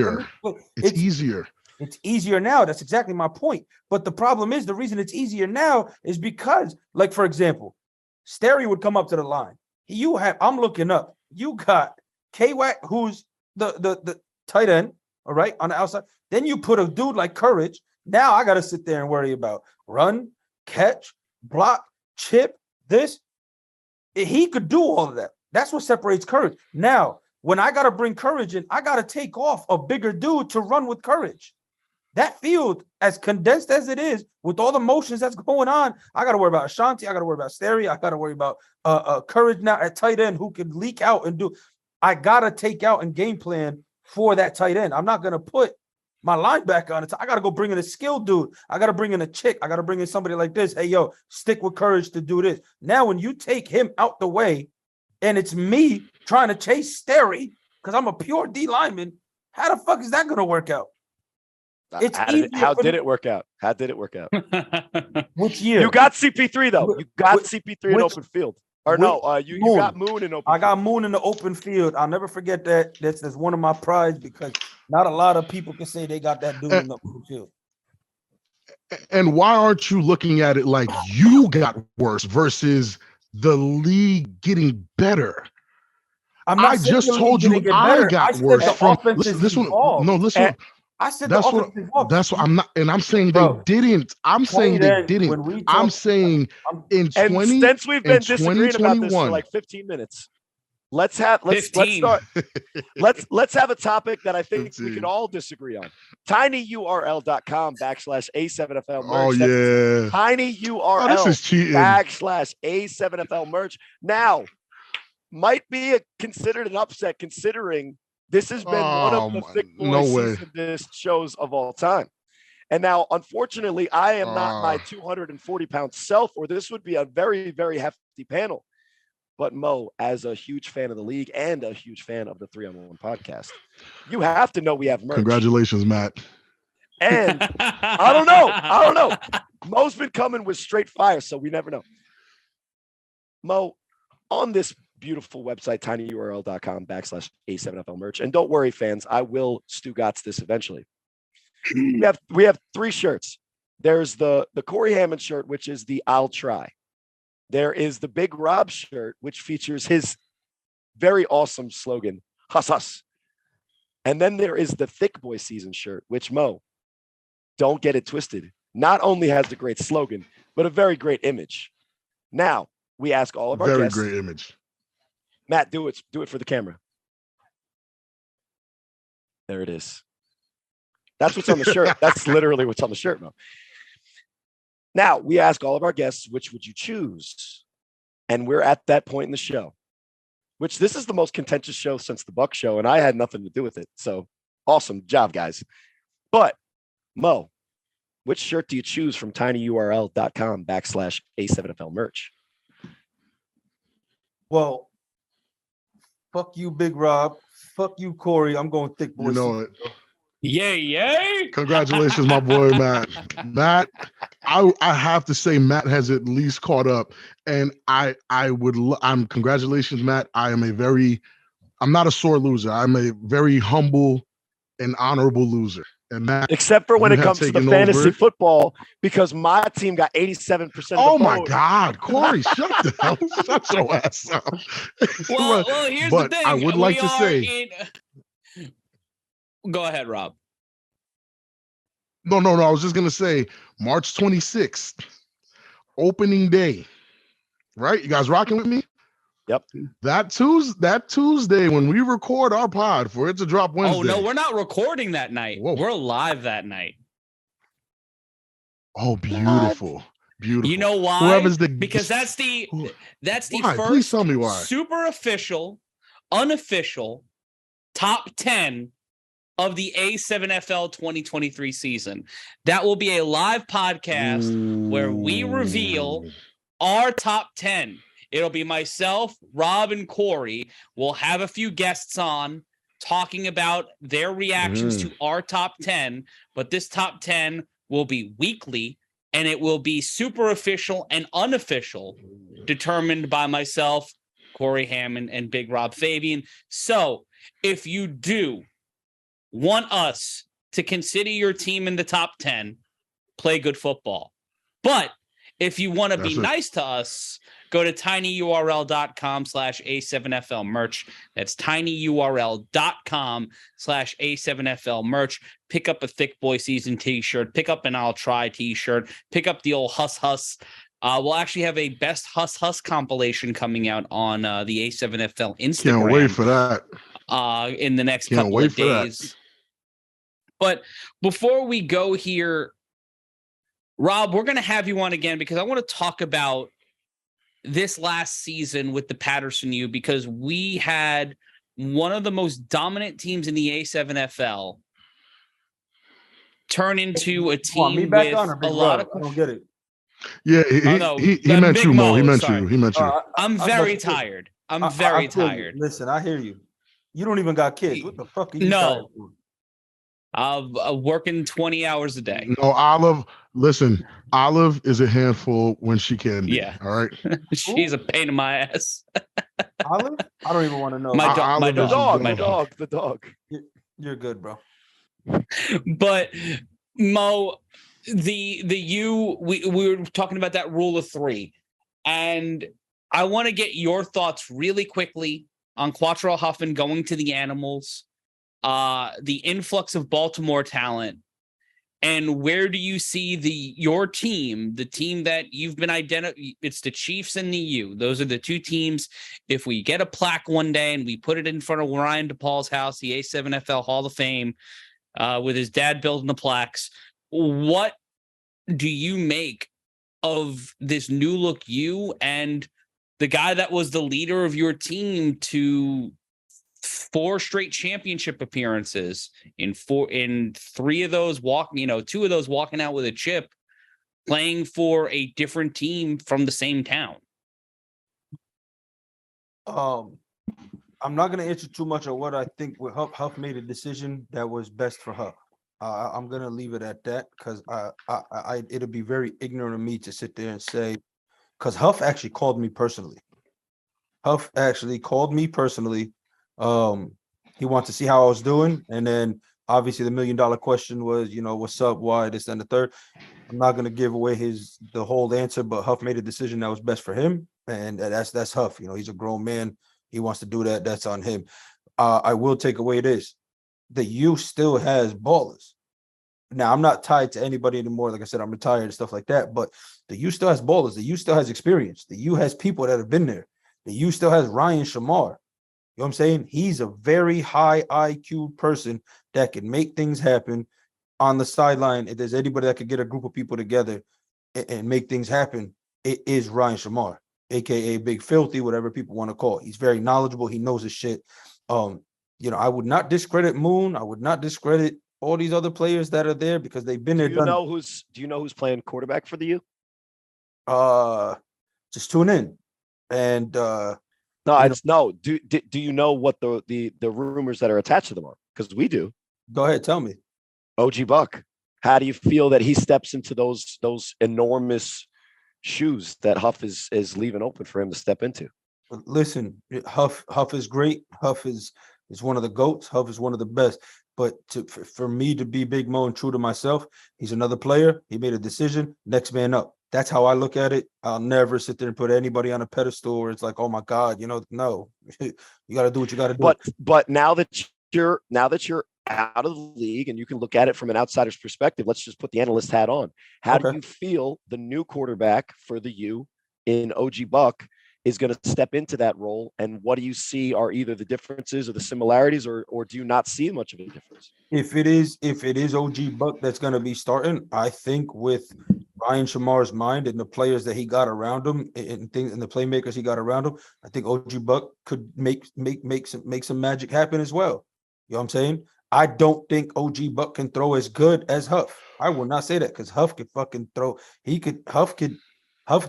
It's easier. It's easier now. That's exactly my point. But the problem is, the reason it's easier now is because, like, for example, Sterry would come up to the line. I'm looking up. You got K-Wack, who's the tight end, all right, on the outside. Then you put a dude like Courage. Now I got to sit there and worry about run, catch, block, chip, this. He could do all of that. That's what separates Courage. Now, when I got to bring Courage in, I got to take off a bigger dude to run with Courage. That field, as condensed as it is, with all the motions that's going on, I got to worry about Ashanti. I got to worry about Sterry. I got to worry about Courage now at tight end who can leak out and do. I got to take out and game plan for that tight end. I'm not going to put my linebacker on it. I got to go bring in a skilled dude. I got to bring in a chick. I got to bring in somebody like this. Hey, yo, stick with Courage to do this. Now, when you take him out the way and it's me trying to chase Sterry because I'm a pure D lineman, how the fuck is that going to work out? How did it work out? Which year? You got CP3 though. You got CP3 in open field. Or you got Moon in open field. I got Moon in the open field. I'll never forget that. That's one of my prides because not a lot of people can say they got that dude in the open field. And why aren't you looking at it like you got worse versus the league getting better? I just told you I got worse from listen. I said that's what I'm not, and I'm saying they didn't. I'm saying they didn't. I'm saying in 20. And since we've been disagreeing about this for like 15 minutes, let's start. Let's have a topic that I think we can all disagree on. tinyurl.com/A7FL merch. Oh yeah. tinyurl.com/A7FL merch. Now, might be considered an upset considering. This has been one of the thick boy season shows of all time. And now, unfortunately, I am not my 240-pound self, or this would be a very, very hefty panel. But Mo, as a huge fan of the league and a huge fan of the 3-on-1 podcast, you have to know we have merch. Congratulations, Matt. And I don't know. Mo's been coming with straight fire, so we never know. Mo, on this beautiful website, tinyurl.com/A7FL merch. And don't worry, fans, I will Stugatz this eventually. We have 3 shirts. There's the Cory Hammond shirt, which is the I'll try. There is the Big Rob shirt, which features his very awesome slogan, Hus Hus. And then there is the Thick Boy Season shirt, which Mo, don't get it twisted, not only has a great slogan, but a very great image. Now, we ask all of our guests. Very great image. Matt, do it for the camera. There it is. That's what's on the shirt. That's literally what's on the shirt, Mo. Now, we ask all of our guests, which would you choose? And we're at that point in the show, which this is the most contentious show since the Buck show, and I had nothing to do with it. So awesome job, guys. But Mo, which shirt do you choose from tinyurl.com/A7FL merch? Well, fuck you, Big Rob. Fuck you, Cory. I'm going Thick Boy. You know it. Yay. Congratulations, my boy, Matt. Matt, I have to say, Matt has at least caught up. And congratulations, Matt. I'm not a sore loser. I'm a very humble and honorable loser. And Matt, except for when it comes to the fantasy football, because my team got 87% of the vote. Oh my God, Cory, shut your ass up. Well, here's the thing. I would like to say. Go ahead, Rob. No. I was just gonna say March 26th, opening day. Right? You guys rocking with me? Yep. That Tuesday when we record our pod for it to drop Wednesday. Oh no, we're not recording that night. Whoa. We're live that night. Oh, beautiful. Beautiful. You know why? Because that's the why? first Please tell me why. Super official, unofficial top 10 of the A7FL 2023 season. That will be a live podcast where we reveal our top 10. It'll be myself, Rob, and Cory. We'll have a few guests on talking about their reactions to our top 10, but this top 10 will be weekly, and it will be super official and unofficial, determined by myself, Cory Hammond, and Big Rob Fabian. So if you do want us to consider your team in the top 10, play good football. But if you want to be nice to us, go to tinyurl.com/A7FL merch. That's tinyurl.com/A7FL merch. Pick up a Thick Boy Season t-shirt. Pick up an I'll Try t-shirt. Pick up the old Huss. We'll actually have a best Huss compilation coming out on the A7FL Instagram. Can't wait for that. In the next couple of days. But before we go here, Rob, we're going to have you on again because I want to talk about this last season with the Patterson U, because we had one of the most dominant teams in the A7FL turn into a team with a lot of. I don't get it. Yeah, he meant you, Mo. He meant you. He meant you. I'm very tired. I'm very tired. Listen, I hear you. You don't even got kids. What the fuck are you tired for? Working 20 hours a day. No, Olive is a handful when she can be. Yeah. All right. She's a pain in my ass. Olive? I don't even want to know. The dog. You're good, bro. But Mo, we were talking about that rule of 3, and I want to get your thoughts really quickly on Quattro Huffin going to the Animals. The influx of Baltimore talent, and where do you see your team, the team that you've been it's the Chiefs and the U. Those are the two teams. If we get a plaque one day and we put it in front of Ryan DePaul's house, the A7FL Hall of Fame, with his dad building the plaques, what do you make of this new look U and the guy that was the leader of your team to 4 straight championship appearances, in 3 of those 2 of those walking out with a chip, playing for a different team from the same town? I'm not going to answer too much of what I think. Huff made a decision that was best for Huff. I'm going to leave it at that, because it'll be very ignorant of me to sit there and say, because Huff actually called me personally. He wanted to see how I was doing, and then obviously the $1 million question was, what's up, why, this and the third. I'm not going to give away the whole answer, but Huff made a decision that was best for him, and that's Huff. He's a grown man. He wants to do that. That's on him. I will take away this: the U still has ballers. Now, I'm not tied to anybody anymore. Like I said, I'm retired and stuff like that. But the U still has ballers. The U still has experience. The U has people that have been there. The U still has Ryan Shamar. You know what I'm saying? He's a very high IQ person that can make things happen on the sideline. If there's anybody that could get a group of people together and make things happen, it is Ryan Shamar, aka Big Filthy, whatever people want to call it. He's very knowledgeable. He knows his shit. I would not discredit Moon. I would not discredit all these other players that are there, because they've been there. Do you know who's playing quarterback for the U? Just tune in. And Do you know what the rumors that are attached to them are? Because we do. Go ahead, tell me. OG Buck. How do you feel that he steps into those enormous shoes that Huff is leaving open for him to step into? Listen, Huff is great. Huff is one of the GOATs. Huff is one of the best. But for me to be Big Mo and true to myself, he's another player. He made a decision. Next man up. That's how I look at it. I'll never sit there and put anybody on a pedestal where it's like, oh my God, no. You got to do what you got to do. But now that you're out of the league and you can look at it from an outsider's perspective, let's just put the analyst hat on. How do you feel the new quarterback for the U in OG Buck is going to step into that role? And what do you see are either the differences or the similarities, or do you not see much of a difference? If it is OG Buck that's going to be starting, I think with Ryan Shamar's mind and the players that he got around him and the playmakers he got around him, I think OG Buck could make some magic happen as well. You know what I'm saying? I don't think OG Buck can throw as good as Huff. I will not say that because Huff could fucking throw. Huff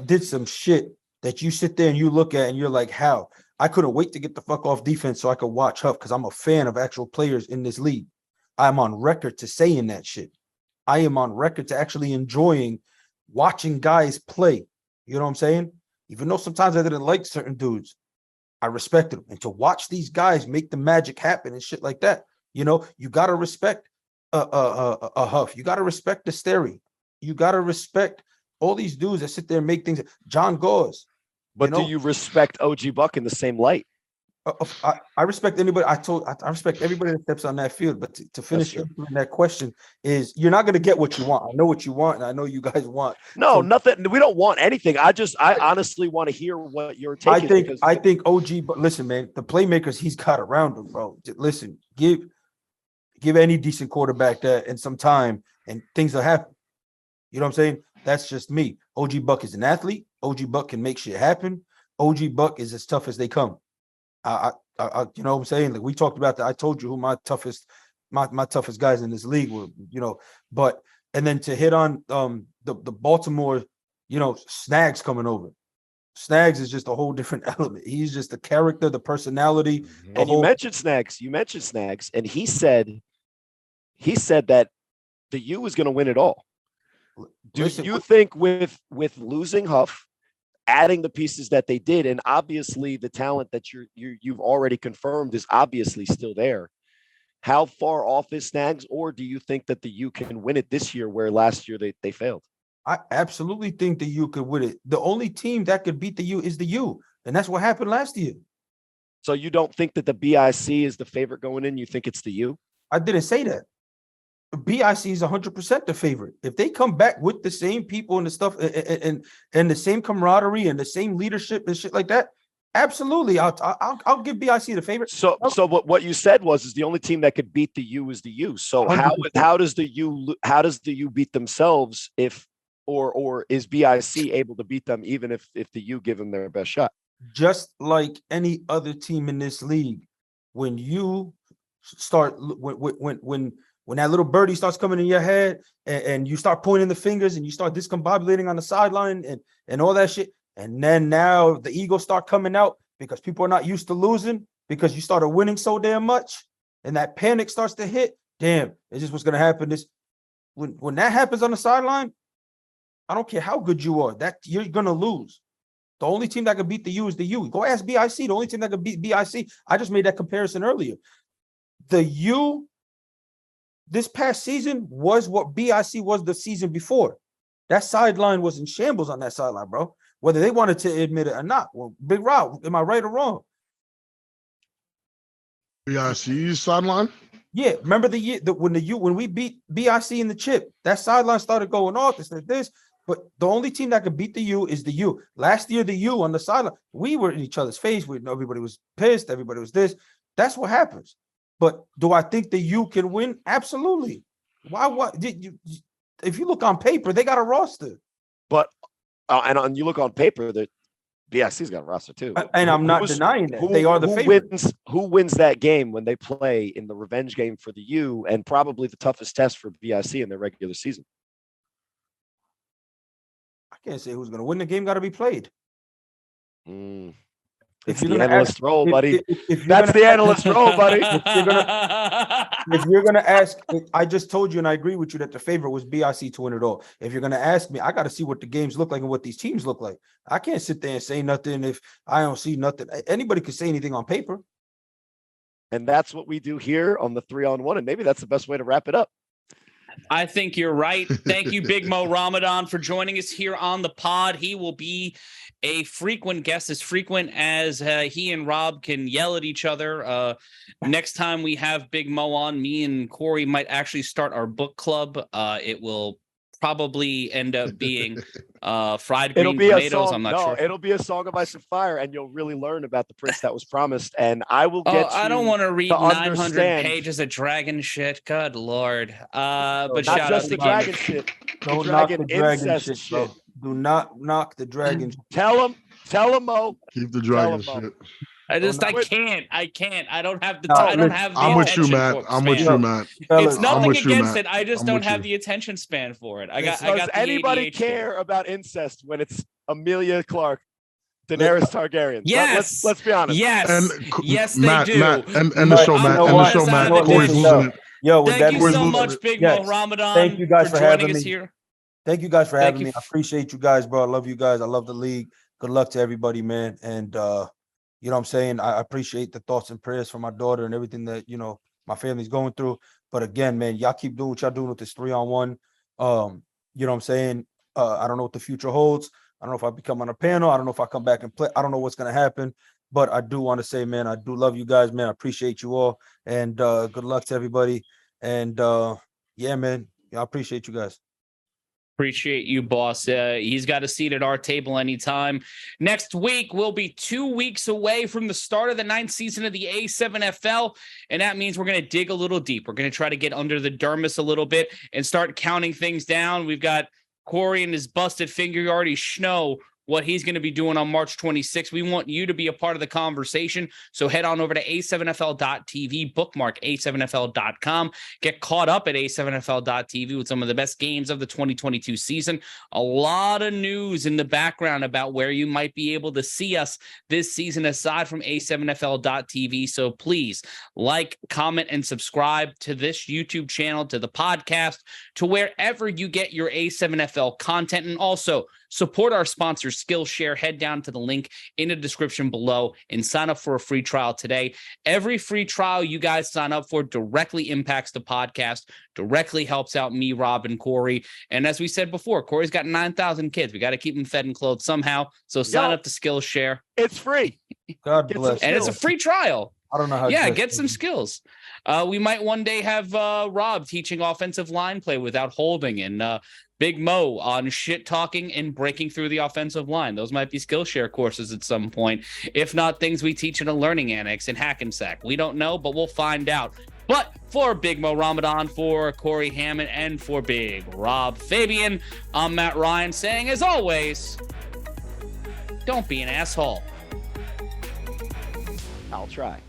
did some shit that you sit there and you look at and you're like, how? I couldn't wait to get the fuck off defense so I could watch Huff because I'm a fan of actual players in this league. I'm on record to saying that shit. I am on record to actually enjoying watching guys play. You know what I'm saying? Even though sometimes I didn't like certain dudes, I respected them. And to watch these guys make the magic happen and shit like that, you got to respect a Huff. You got to respect the Sterry. You got to respect all these dudes that sit there and make things. John Gauze. But do you respect OG Buck in the same light? I respect anybody. I respect everybody that steps on that field. But to finish that question is, you're not going to get what you want. I know what you want, and I know you guys want. No, nothing. We don't want anything. I honestly want to hear what you're taking. I think OG. But listen, man, the playmakers he's got around him, bro. Listen, give any decent quarterback that and some time, and things will happen. You know what I'm saying? That's just me. OG Buck is an athlete. OG Buck can make shit happen. OG Buck is as tough as they come. I you know what I'm saying? Like we talked about that. I told you who my toughest guys in this league were, but and then to hit on the Baltimore, Snags coming over. Snags is just a whole different element. He's just the character, the personality. And you mentioned Snags, and he said that the U was going to win it all. Do you think with losing Huff, adding the pieces that they did, and obviously the talent that you've already confirmed is obviously still there, how far off is Snags, or do you think that the U can win it this year where last year they failed? I absolutely think the U could win it. The only team that could beat the U is the U, and that's what happened last year. So you don't think that the BIC is the favorite going in? You think it's the U? I didn't say that. BIC is 100% the favorite. If they come back with the same people and the stuff and the same camaraderie and the same leadership and shit like that, absolutely, I'll give BIC the favorite. So what you said is the only team that could beat the U is the U. So 100%. how does the U beat themselves or is BIC able to beat them even if the U give them their best shot? Just like any other team in this league, when you start when that little birdie starts coming in your head and you start pointing the fingers and you start discombobulating on the sideline and all that shit, and then now the egos start coming out because people are not used to losing because you started winning so damn much, and that panic starts to hit. Damn, it's just what's going to happen. When that happens on the sideline, I don't care how good you are, that you're going to lose. The only team that can beat the U is the U. Go ask BIC. The only team that can beat BIC. I just made that comparison earlier. The U this past season was what BIC was the season before. That sideline was in shambles on that sideline, bro. Whether they wanted to admit it or not. Well, Big Rob, am I right or wrong? BIC's sideline? Yeah, remember the year when we beat BIC in the chip, that sideline started going off. It's like this, but the only team that could beat the U is the U. Last year, the U on the sideline, we were in each other's face. Everybody was pissed. Everybody was this. That's what happens. But do I think the U can win? Absolutely. Why? What? If you look on paper, they got a roster. But and you look on paper, that BIC's got a roster too. And I'm not denying that they are the favorite. Who wins that game when they play in the revenge game for the U, and probably the toughest test for BIC in their regular season? I can't say who's going to win. The game got to be played. It's the analyst role, buddy. That's the analyst role, buddy. If you're gonna ask, I just told you, and I agree with you that the favorite was BIC to win it all. If you're gonna ask me, I got to see what the games look like and what these teams look like. I can't sit there and say nothing if I don't see nothing. Anybody could say anything on paper. And that's what we do here on the 3-on-1, and maybe that's the best way to wrap it up. I think you're right. Thank you, Big Mo Ramadan, for joining us here on the pod. He will be a frequent guest, as frequent as he and Rob can yell at each other. Next time we have Big Mo on, me and Cory might actually start our book club. It will probably end up being fried green tomatoes. I'm not sure. It'll be a Song of Ice and Fire, and you'll really learn about the prince that was promised. And I will get. I don't want to read 900 pages of dragon shit. Good Lord! But not shout just out the to dragon shit. Don't knock the dragon shit, bro. Do not knock the dragon. Tell him, Mo. Keep the dragon shit. I can't. I don't have the time. I don't have the I'm with you, Matt. I'm with you, Matt. It's nothing against it. I just don't have the attention span for it. Does anybody care about incest when it's Emilia Clarke, Daenerys Targaryen? Yes. Let's be honest. Yes. Yes, they Matt, do. Matt, and the show, Matt. Cory's losing it. Thank you so much, Big Mo Ramadan. Thank you guys for joining having us me here. Thank you guys for having me. I appreciate you guys, bro. I love you guys. I love the league. Good luck to everybody, man. And you know what I'm saying? I appreciate the thoughts and prayers for my daughter and everything that, you know, my family's going through. But again, man, y'all keep doing what y'all doing with this 3-on-1. You know what I'm saying? I don't know what the future holds. I don't know if I become on a panel. I don't know if I come back and play. I don't know what's going to happen. But I do want to say, man, I do love you guys, man. I appreciate you all. And good luck to everybody. And yeah, man, I appreciate you guys. Appreciate you, boss. He's got a seat at our table anytime. Next week, we'll be 2 weeks away from the start of the 9th season of the A7FL, and that means we're going to dig a little deep. We're going to try to get under the dermis a little bit and start counting things down. We've got Cory and his busted finger. You already know what he's going to be doing on March 26th. We want you to be a part of the conversation. So head on over to A7FL.tv, bookmark A7FL.com, get caught up at A7FL.tv with some of the best games of the 2022 season. A lot of news in the background about where you might be able to see us this season aside from A7FL.tv. So please like, comment, and subscribe to this YouTube channel, to the podcast, to wherever you get your A7FL content. And also support our sponsor, Skillshare. Head down to the link in the description below and sign up for a free trial today. Every free trial you guys sign up for directly impacts the podcast, directly helps out me, Rob, and Cory. And as we said before, Cory's got 9,000 kids. We got to keep them fed and clothed somehow. So sign up to Skillshare. It's free. God bless. And it's a free trial. I don't know how. Yeah, get some skills. We might one day have Rob teaching offensive line play without holding, and Big Mo on shit talking and breaking through the offensive line. Those might be Skillshare courses at some point. If not, things we teach in a learning annex in Hackensack. We don't know, but we'll find out. But for Big Mo Ramadan, for Cory Hammond, and for Big Rob Fabian, I'm Matt Ryan saying, as always, don't be an asshole. I'll try.